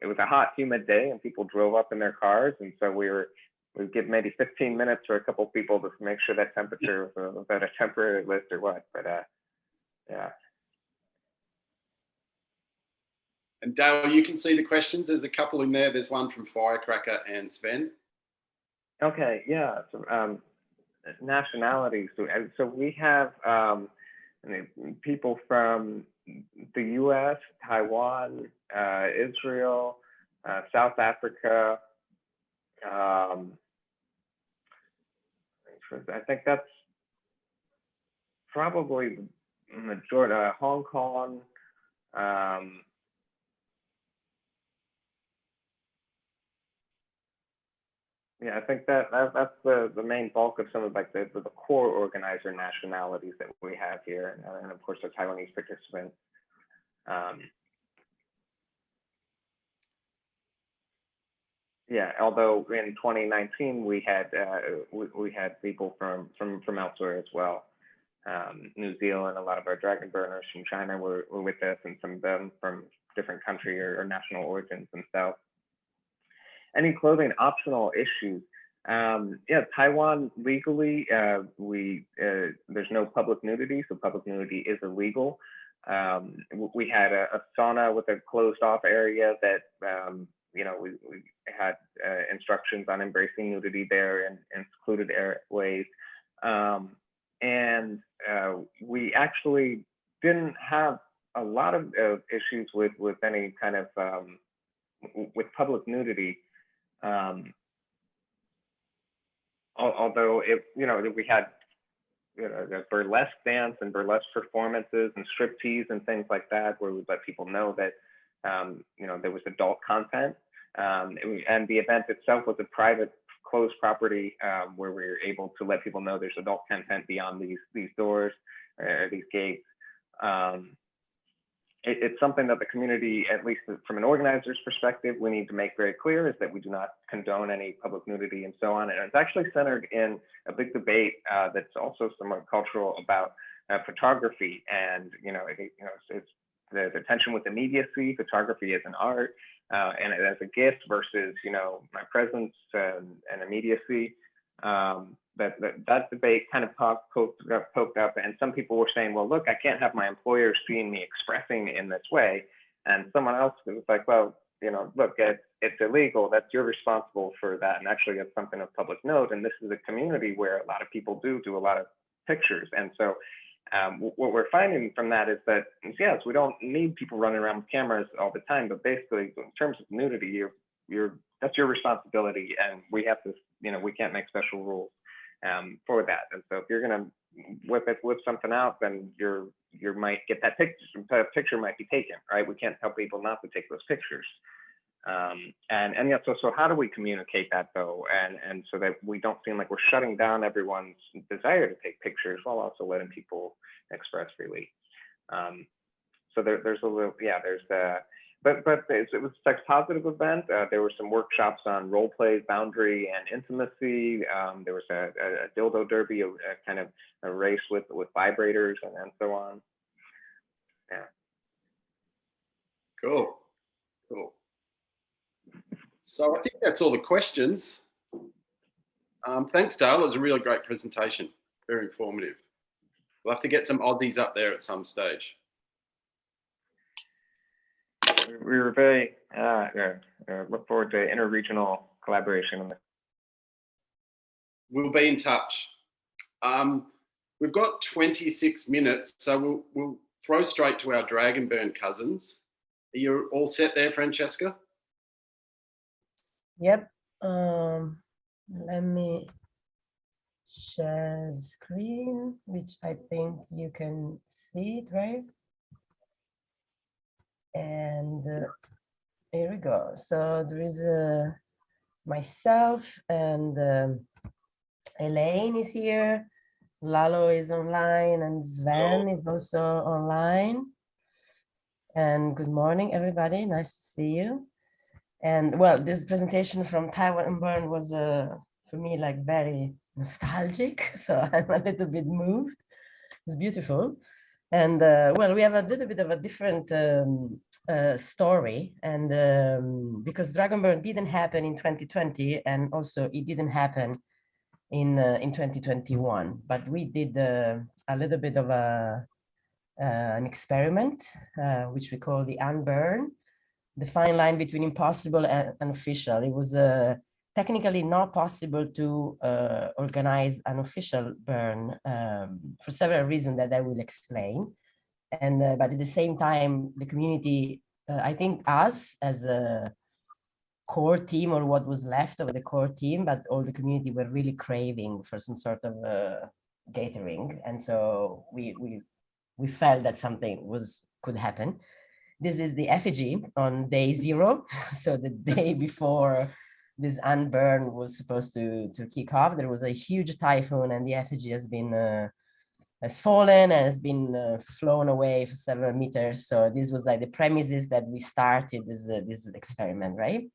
It was a hot, humid day, and people drove up in their cars, and so we'd give maybe 15 minutes for a couple of people to make sure that temperature was at a temporary list or what. But yeah. And Dale, you can see the questions. There's a couple in there. There's one from Firecracker and Sven. Okay, yeah. So, nationalities. So we have people from the U.S., Taiwan, Israel, South Africa. I think probably majority Hong Kong. Yeah, I think that's the main bulk of some of like the core organizer nationalities that we have here, and of course the Taiwanese participants. Yeah, although in 2019 we had people from elsewhere as well. New Zealand, a lot of our dragon burners from China were with us, and some of them from different country or national origins themselves. Any clothing optional issues? Yeah, Taiwan legally, there's no public nudity, so public nudity is illegal. We had a sauna with a closed off area that, you know, we had instructions on embracing nudity there and secluded airways. And we actually didn't have a lot of issues with any kind of, with public nudity. Although we had the burlesque dance and burlesque performances and striptease and things like that, where we let people know that there was adult content, and the event itself was a private closed property, where we were able to let people know there's adult content beyond these doors or these gates. It's something that the community, at least from an organizer's perspective, we need to make very clear, is that we do not condone any public nudity and so on. And it's actually centered in a big debate that's also somewhat cultural about photography, and it's the tension with immediacy. Photography as an art and as a gift versus my presence and immediacy. That debate kind of poked up, and some people were saying, well, look, I can't have my employer seeing me expressing in this way. And someone else was like, well, look, it's illegal. That's, you're responsible for that. And actually, it's something of public note. And this is a community where a lot of people do a lot of pictures. And so what we're finding from that is that, yes, we don't need people running around with cameras all the time, but basically in terms of nudity, that's your responsibility, and we have to, we can't make special rules for that. And so if you're gonna whip something out, then you might get that picture. The picture might be taken, right? We can't tell people not to take those pictures. And yeah, so how do we communicate that though, and so that we don't seem like we're shutting down everyone's desire to take pictures while also letting people express freely. So there's a little, yeah, there's the. But it was a sex positive event. There were some workshops on role play, boundary, and intimacy. There was a dildo derby, a kind of a race with vibrators and so on. Yeah. Cool. So I think that's all the questions. Thanks, Dale. It was a really great presentation. Very informative. We'll have to get some Aussies up there at some stage. We were very look forward to interregional collaboration. We'll be in touch. We've got 26 minutes, so we'll throw straight to our Dragonburn cousins. Are you all set there, Francesca? Yep. Let me share the screen, which I think you can see it, right? And here we go. So there is myself, and Elaine is here. Lalo is online, and Sven is also online. And good morning, everybody. Nice to see you. And well, this presentation from Kiwiburn was for me like very nostalgic. So I'm a little bit moved. It's beautiful. And well, we have a little bit of a different story, and because Dragonburn didn't happen in 2020, and also it didn't happen in 2021, but we did a little bit of an experiment, which we call the unburn, the fine line between impossible and official. It was technically not possible to organize an official burn for several reasons that I will explain. And but at the same time, the community, I think us as a core team, or what was left of the core team, but all the community were really craving for some sort of catering, and so we felt that something could happen. This is the effigy on day 0, so the day before this unburn was supposed to kick off. There was a huge typhoon, and the effigy has fallen and has been flown away for several meters. So this was like the premises that we started this experiment, right?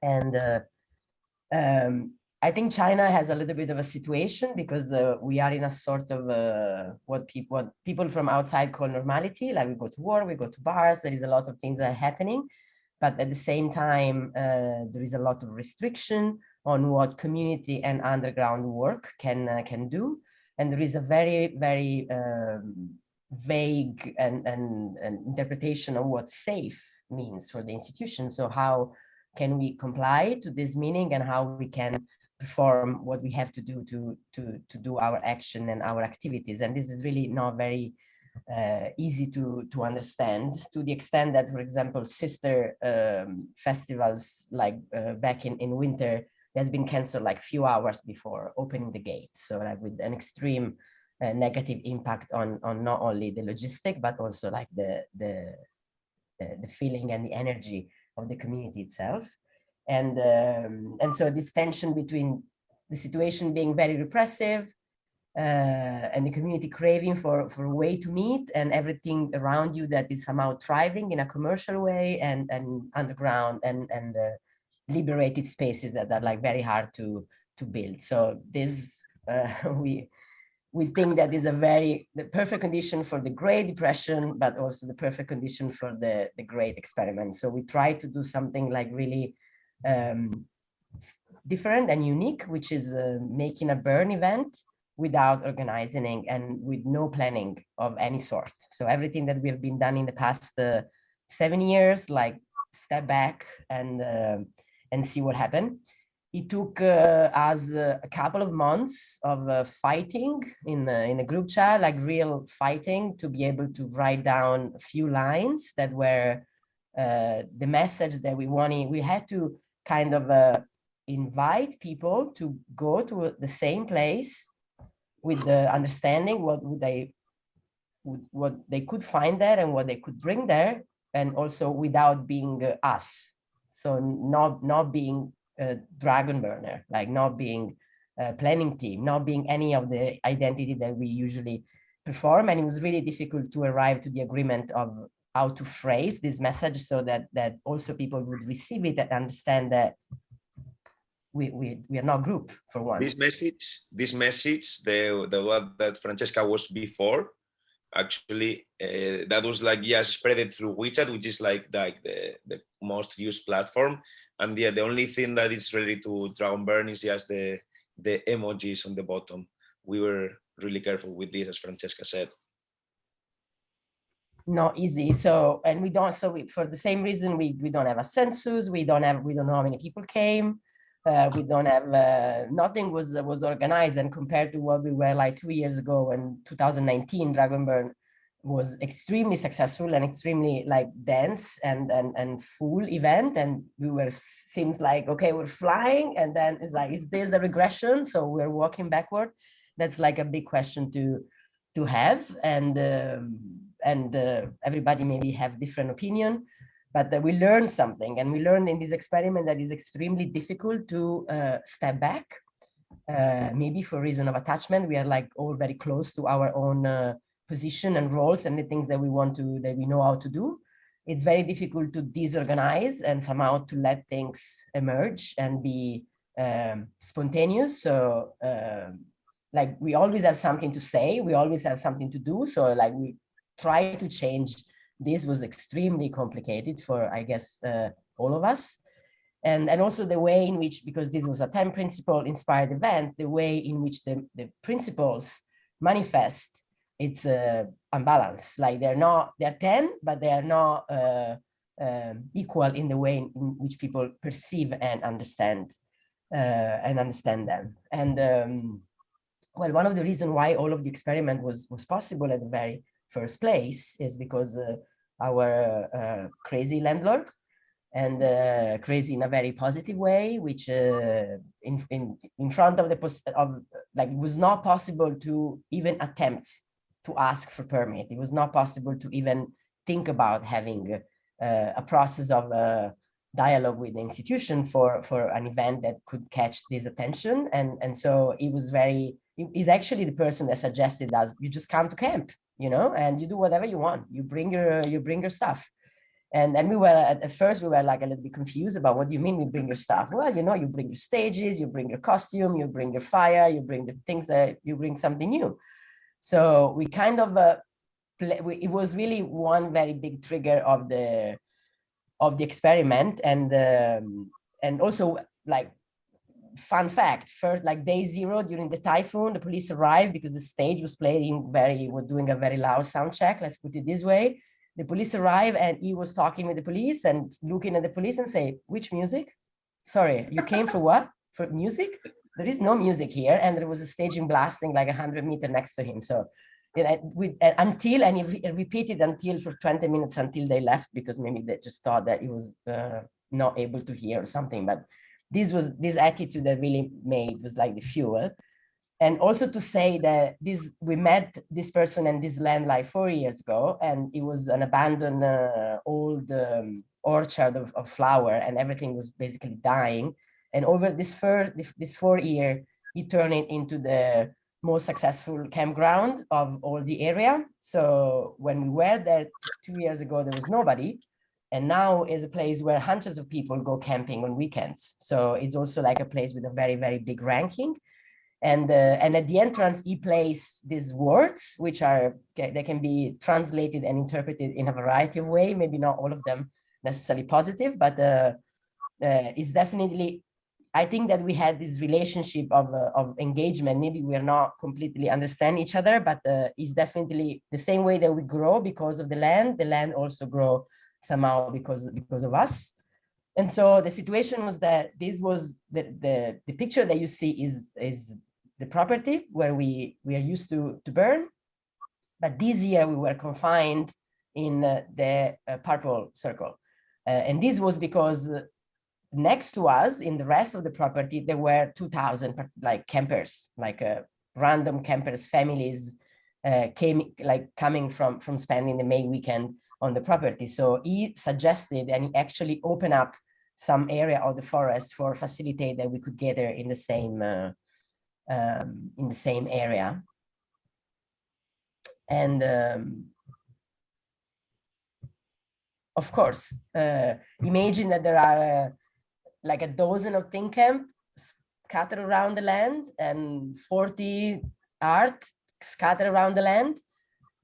And I think China has a little bit of a situation because we are in a sort of what people from outside call normality. Like we go to work, we go to bars, there is a lot of things that are happening. But at the same time, there is a lot of restriction on what community and underground work can do. And there is a very, very vague and interpretation of what safe means for the institution. So how can we comply to this meaning, and how we can perform what we have to do to do our action and our activities. And this is really not very easy to understand, to the extent that, for example, sister festivals like back in winter, has been canceled like few hours before opening the gate. So like with an extreme negative impact on not only the logistic, but also like the feeling and the energy of the community itself. And so this tension between the situation being very repressive and the community craving for a way to meet, and everything around you that is somehow thriving in a commercial way, and underground and liberated spaces that are like very hard to build. So this we think that is the perfect condition for the Great Depression, but also the perfect condition for the Great Experiment. So we try to do something like really different and unique, which is making a burn event without organizing and with no planning of any sort. So everything that we have been done in the past 7 years, like step back and see what happened. It took us a couple of months of fighting in a group chat, like real fighting, to be able to write down a few lines that were the message that we wanted. We had to kind of invite people to go to the same place with the understanding what they could find there and what they could bring there, and also without being us. So not being a dragon burner, like not being a planning team, not being any of the identity that we usually perform. And it was really difficult to arrive to the agreement of how to phrase this message so that also people would receive it and understand that we are not group for once. This message, the one that Francesca was before, actually, that was like, yes, spread it through WeChat, which is like the most used platform. And yeah, the only thing that is ready to dragon burn is just the emojis on the bottom. We were really careful with this, as Francesca said. Not easy. So, and we don't, so for the same reason, we don't have a census. We don't know how many people came. We don't have, nothing was organized. And compared to what we were like 2 years ago in 2019, Dragon Burn was extremely successful and extremely like dense and full event. And we were, seems like, okay, we're flying. And then it's like, is this a regression? So we're walking backward. That's like a big question to have. And everybody maybe have different opinion. But we learned something, and we learned in this experiment that it's extremely difficult to step back. Maybe for reason of attachment, we are like all very close to our own position and roles and the things that we want to, that we know how to do. It's very difficult to disorganize and somehow to let things emerge and be spontaneous. So like we always have something to say, we always have something to do. So like we try to change. This was extremely complicated for, I guess, all of us. And also the way in which, because this was a 10 principle inspired event, the way in which the principles manifest, it's unbalanced. Like they're 10, but they are not equal in the way in which people perceive and understand them. And well, one of the reasons why all of the experiment was possible at the very first place is because our crazy landlord and crazy in a very positive way, which in front of like it was not possible to even attempt to ask for permit. It was not possible to even think about having a process of dialogue with the institution for an event that could catch this attention. And so it was he's actually the person that suggested us, you just come to camp, you know, and you do whatever you want. You bring your stuff. And we were at first we were like a little bit confused about, what do you mean we bring your stuff? Well, you know, you bring your stages, you bring your costume, you bring your fire, you bring the things that you bring something new. So we kind of it was really one very big trigger of the experiment. And also, like, fun fact, first, like day 0 during the typhoon, the police arrived because the stage was doing a very loud sound check, let's put it this way. The police arrived and he was talking with the police and looking at the police and say, which music? Sorry, you came for what? For music? There is no music here. And there was a staging blasting like 100 meters next to him. So and he repeated until for 20 minutes until they left, because maybe they just thought that he was not able to hear or something. But this attitude that really was like the fuel. And also to say that we met this person and this land like 4 years ago, and it was an abandoned old orchard of flower, and everything was basically dying. And over this 4 year, he turned it into the most successful campground of all the area. So when we were there 2 years ago, there was nobody. And now is a place where hundreds of people go camping on weekends. So it's also like a place with a very, very big ranking. And at the entrance, he placed these words, which they can be translated and interpreted in a variety of ways, maybe not all of them necessarily positive, but it's definitely, I think that we had this relationship of engagement. Maybe we're not completely understand each other, but it's definitely the same way that we grow because of the land also grow somehow because of us. And so the situation was that this was the picture that you see is the property where we are used to burn. But this year we were confined in the purple circle. And this was because next to us in the rest of the property, there were 2,000 like campers, like random campers, families coming from spending the May weekend on the property. So he suggested, and he actually opened up some area of the forest for facilitate that we could gather in the same area. And of course, imagine that there are like a dozen of think camp scattered around the land and 40 art scattered around the land.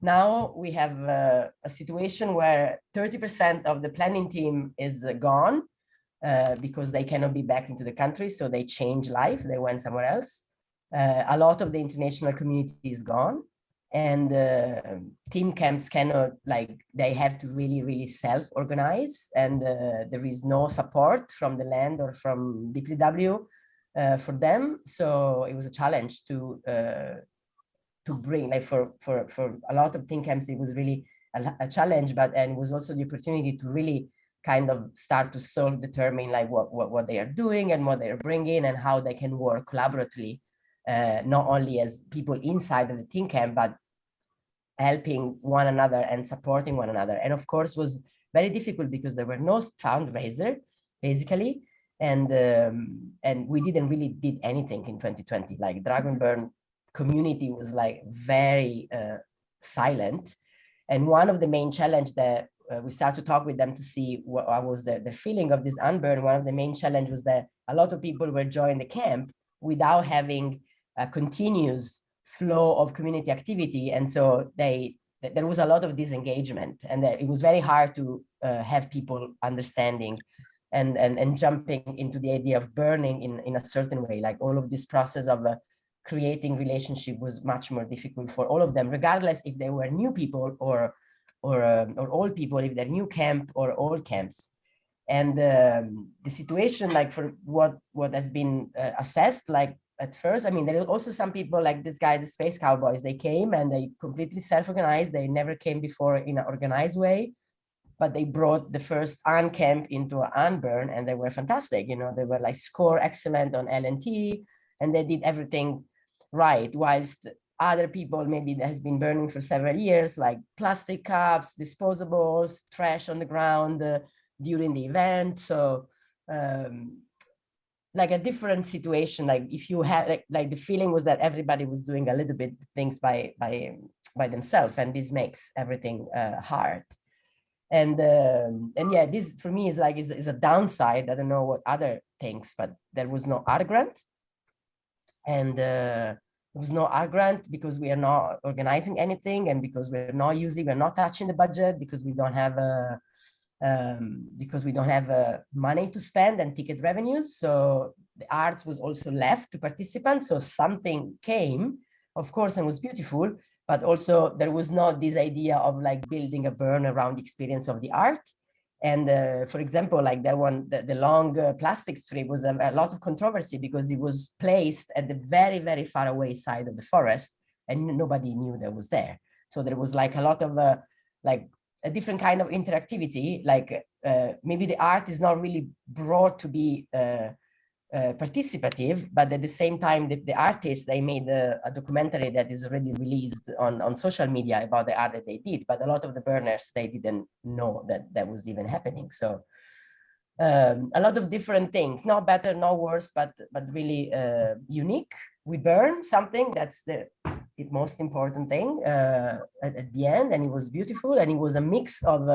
Now we have a situation where 30% of the planning team is gone because they cannot be back into the country. So they changed life, they went somewhere else. A lot of the international community is gone. And team camps cannot, they have to really self-organize, and there is no support from the land or from DPW for them. So it was a challenge to bring, for a lot of team camps, it was really a challenge, and it was also the opportunity to really kind of start to self-determine what they are doing and what they are bringing and how they can work collaboratively, not only as people inside of the team camp, but helping one another and supporting one another. And of course was very difficult because there were no fundraiser basically, and we didn't really did anything in 2020. Like Dragonburn community was very silent. And one of the main challenge that we started to talk with them to see what was the feeling of this unburn. One of the main challenge was that a lot of people were joining the camp without having a continuous flow of community activity, and so there was a lot of disengagement, and it was very hard to have people understanding and jumping into the idea of burning in a certain way. Like all of this process of creating relationship was much more difficult for all of them, regardless if they were new people or old people, if they're new camp or old camps. And the situation, for what has been assessed, at first, I mean, there are also some people like this guy, the Space Cowboys, they came and they completely self-organized. They never came before in an organized way. but they brought the first camp into an burn, and they were fantastic. You know, they were like score excellent on LNT, and they did everything right, whilst other people maybe that has been burning for several years, like plastic cups, disposables, trash on the ground during the event. So like a different situation. Like if you had like the feeling was that everybody was doing a little bit things by themselves, and this makes everything hard. And yeah, this for me is like is a downside. I don't know what other things, but there was no art grant, and there was no art grant because we are not organizing anything, and because we're not touching the budget, because we don't have money to spend and ticket revenues. So the art was also left to participants. So something came, of course, and was beautiful, but also there was not this idea of like building a burn around the experience of the art. And for example, like that one, the long plastic strip was a lot of controversy because it was placed at the very, very far away side of the forest, and nobody knew that was there. So there was like a lot of like a different kind of interactivity, like maybe the art is not really brought to be participative, but at the same time, the artists, they made a documentary that is already released on social media about the art that they did, but a lot of the burners, they didn't know that that was even happening. So a lot of different things, not better, not worse, but really unique. We burn something, that's the most important thing at the end, and it was beautiful, and it was a mix of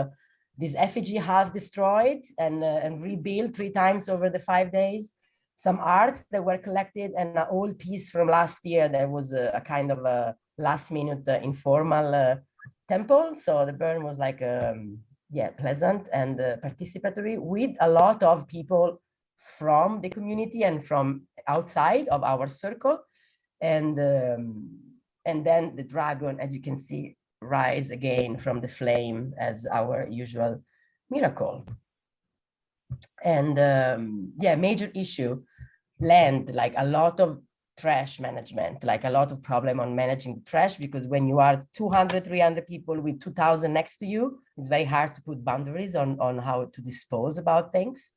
this effigy half destroyed and rebuilt 3 times over the 5 days, some art that were collected, and an old piece from last year that was a kind of a last-minute informal temple. So the burn was like yeah, pleasant and participatory, with a lot of people from the community and from outside of our circle. And then the dragon, as you can see, rise again from the flame as our usual miracle. And yeah, major issue, land, like a lot of trash management, like a lot of problem on managing the trash, because when you are 200, 300 people with 2,000 next to you, it's very hard to put boundaries on how to dispose about things.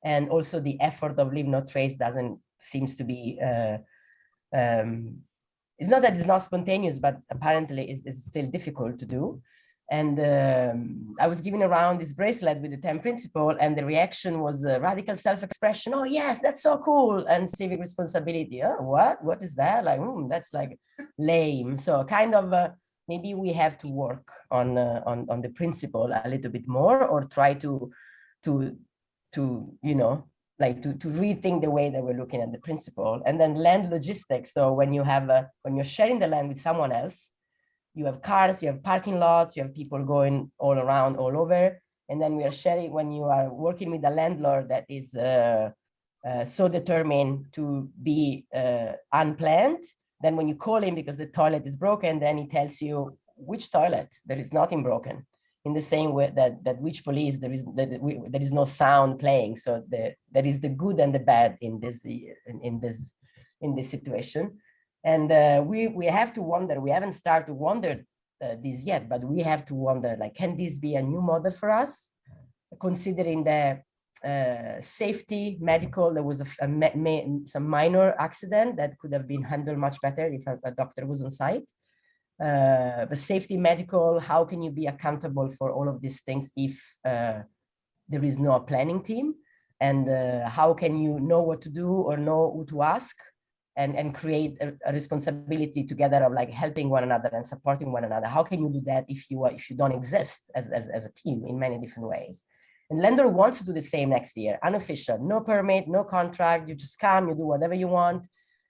And also the effort of leave no trace seems to be, it's not that it's not spontaneous, but apparently it's still difficult to do. And I was giving around this bracelet with the 10 principle, and the reaction was radical self-expression. Oh yes, that's so cool. And civic responsibility. Oh, what is that? Like, that's like lame. So kind of maybe we have to work on the principle a little bit more, or try to you know, like to rethink the way that we're looking at the principle. And then land logistics. So when you have when you're sharing the land with someone else, you have cars, you have parking lots, you have people going all around, all over. And then we are sharing, when you are working with a landlord that is so determined to be unplanned, then when you call him because the toilet is broken, then he tells you which toilet, there is nothing broken. In the same way that which police, there is no sound playing. So there is the good and the bad in this situation. And we have to wonder, we haven't started to wonder this yet, but we have to wonder, like, can this be a new model for us? Considering the safety, medical, there was some minor accident that could have been handled much better if a doctor was on site. But safety, medical, how can you be accountable for all of these things if there is no planning team? And how can you know what to do or know who to ask? And create a responsibility together of like helping one another and supporting one another. How can you do that if you don't exist as a team in many different ways? And lender wants to do the same next year, unofficial, no permit, no contract. You just come, you do whatever you want,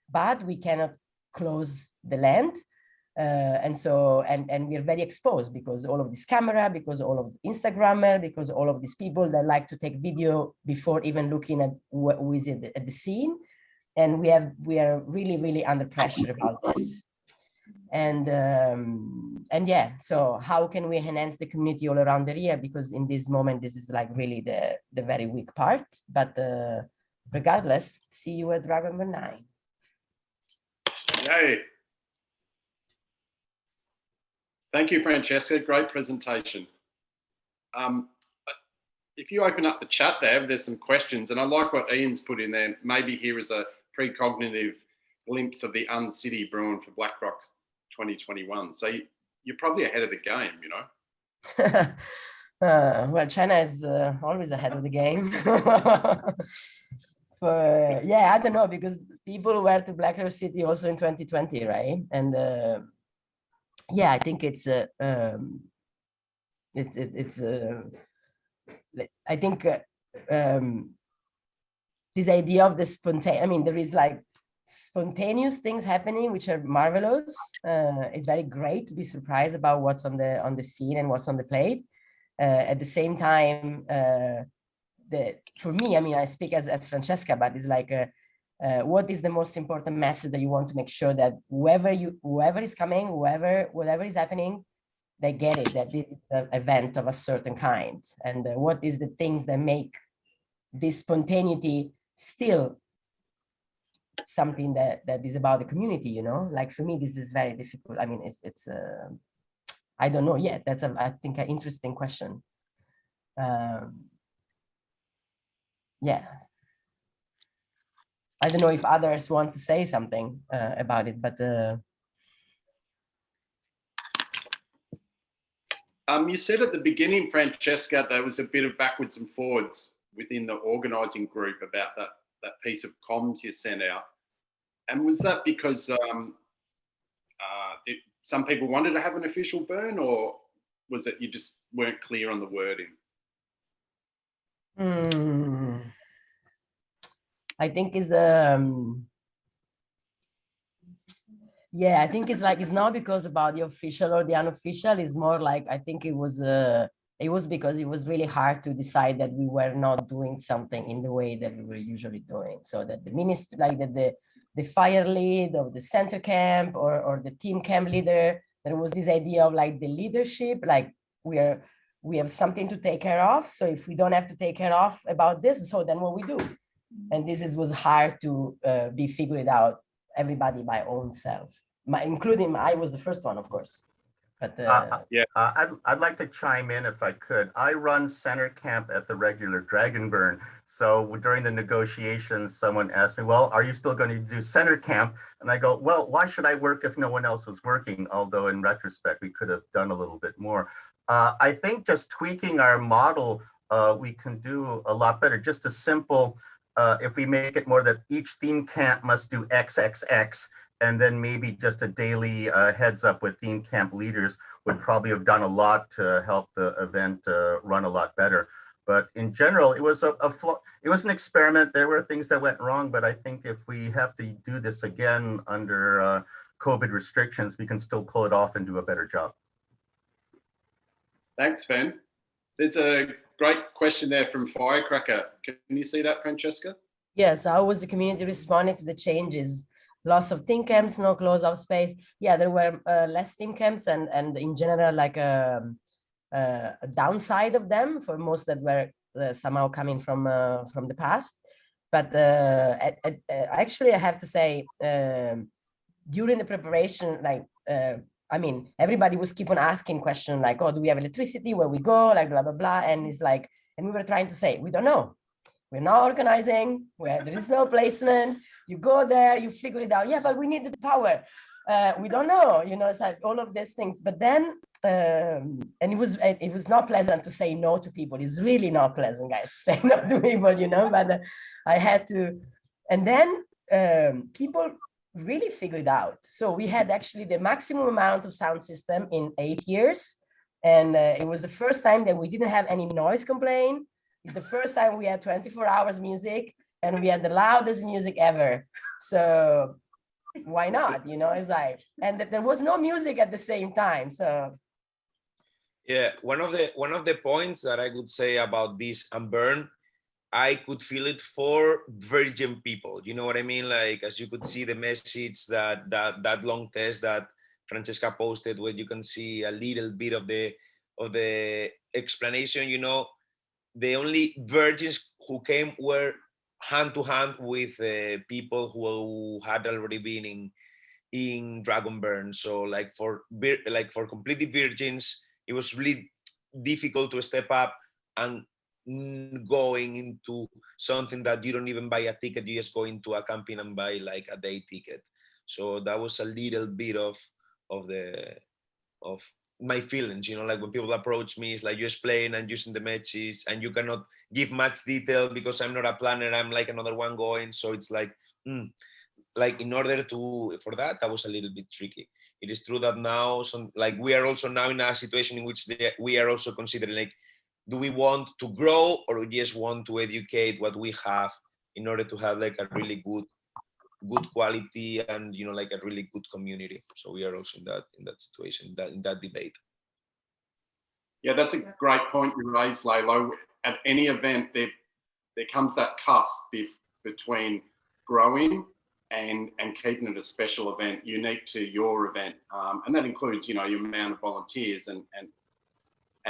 but we cannot close the land. And we're very exposed because all of this camera, because all of the Instagrammer, because all of these people that like to take video before even looking at who is at the scene. And we are really, really under pressure about this. And yeah, so how can we enhance the community all around the area? Because in this moment, this is like really the very weak part. But regardless, see you at Dragonburn 9. Yay. Thank you, Francesca. Great presentation. if you open up the chat there's some questions, and I like what Ian's put in there. Maybe here is a precognitive glimpse of the Uncity brewing for BlackRock's 2021. So you're probably ahead of the game, you know. Well, China is always ahead of the game. Yeah, I don't know, because people were to BlackRock City also in 2020, right? And yeah, I think it's I think this idea of the spontaneous, I mean, there is like spontaneous things happening which are marvelous. It's very great to be surprised about what's on the scene and what's on the plate. At the same time, for me, I mean, I speak as Francesca, but it's like what is the most important message that you want to make sure that whoever is coming, whatever is happening, they get it, that this is an event of a certain kind. And what is the things that make this spontaneity still something that is about the community, you know? Like for me, this is very difficult. I mean, it's I don't know yet. That's I think an interesting question. Yeah. I don't know if others want to say something about it, but you said at the beginning, Francesca, there was a bit of backwards and forwards within the organising group about that piece of comms you sent out. And was that because some people wanted to have an official burn, or was it you just weren't clear on the wording? I think it's yeah, I think it's like, it's not because about the official or the unofficial. It's more like, I think it was because it was really hard to decide that we were not doing something in the way that we were usually doing. So that the minister, like the fire lead of the center camp or the team camp leader, there was this idea of like the leadership, like we have something to take care of. So if we don't have to take care of about this, so then what we do? And this was hard to be figured out, everybody by own self, including I was the first one, of course. But yeah, I'd like to chime in if I could. I run center camp at the regular Dragon Burn. So during the negotiations, someone asked me, well, are you still going to do center camp? And I go, well, why should I work if no one else was working? Although in retrospect, we could have done a little bit more. I think just tweaking our model, we can do a lot better. Just a simple, if we make it more that each theme camp must do XXX, and then maybe just a daily heads up with theme camp leaders would probably have done a lot to help the event run a lot better. But in general, it was it was an experiment. There were things that went wrong, but I think if we have to do this again under COVID restrictions, we can still pull it off and do a better job. Thanks, Sven. There's a great question there from Firecracker. Can you see that, Francesca? Yes, how was the community responding to the changes? Loss of theme camps, no close off space. Yeah, there were less theme camps and in general like a downside of them for most that were somehow coming from the past. But actually, I have to say, during the preparation, like I mean, everybody was keep on asking questions like, oh, do we have electricity? Where we go? Like blah blah blah. And it's like, and we were trying to say, we don't know. We're not organizing, there is no placement. You go there, you figure it out. Yeah, but we need the power. We don't know, you know, it's like all of these things. But then, and it was not pleasant to say no to people. It's really not pleasant, guys, to say no to people, you know, but I had to. And then people really figured it out. So we had actually the maximum amount of sound system in 8 years. And it was the first time that we didn't have any noise complaint. It's the first time we had 24 hours music and we had the loudest music ever. So why not? You know, it's like, and there was no music at the same time. So yeah, one of the points that I would say about this unburn, I could feel it for virgin people. You know what I mean? Like, as you could see the message that long test that Francesca posted, where you can see a little bit of the explanation, you know. The only virgins who came were hand to hand with people who had already been in Dragon Burn. So like for completely virgins, it was really difficult to step up and going into something that you don't even buy a ticket, you just go into a camping and buy like a day ticket. So that was a little bit of my feelings, you know, like when people approach me, it's like you're explaining and using the matches and you cannot give much detail because I'm not a planner, I'm like another one going. So it's like in order for that was a little bit tricky. It is true that now, we are also now in a situation in which we are also considering, like, do we want to grow or we just want to educate what we have in order to have like a really good quality and, you know, like a really good community. So we are also in that situation, in that debate. Yeah, that's a great point you raised, Lalo. At any event, there comes that cusp between growing and keeping it a special event unique to your event. And that includes, you know, your amount of volunteers and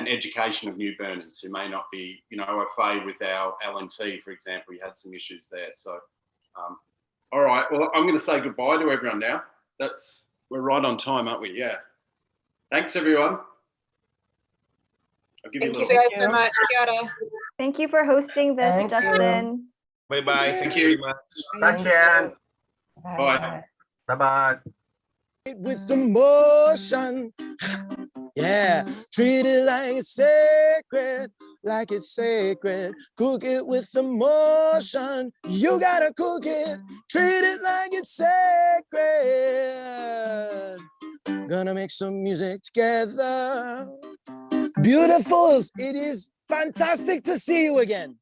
education of new burners who may not be, you know, au fait with our LNT, for example. We had some issues there. So, all right, well, I'm going to say goodbye to everyone now. We're right on time, aren't we? Yeah. Thanks, everyone. Thank you guys so much. Kia ora. Thank you for hosting this, Justin. Bye-bye. Thank you very much. Thanks, Jan. Bye. Bye-bye. With emotion, yeah, treat it like it's sacred, like it's sacred. Cook it with emotion, you gotta cook it, treat it like it's sacred. Gonna make some music together. Beautifuls, it is fantastic to see you again.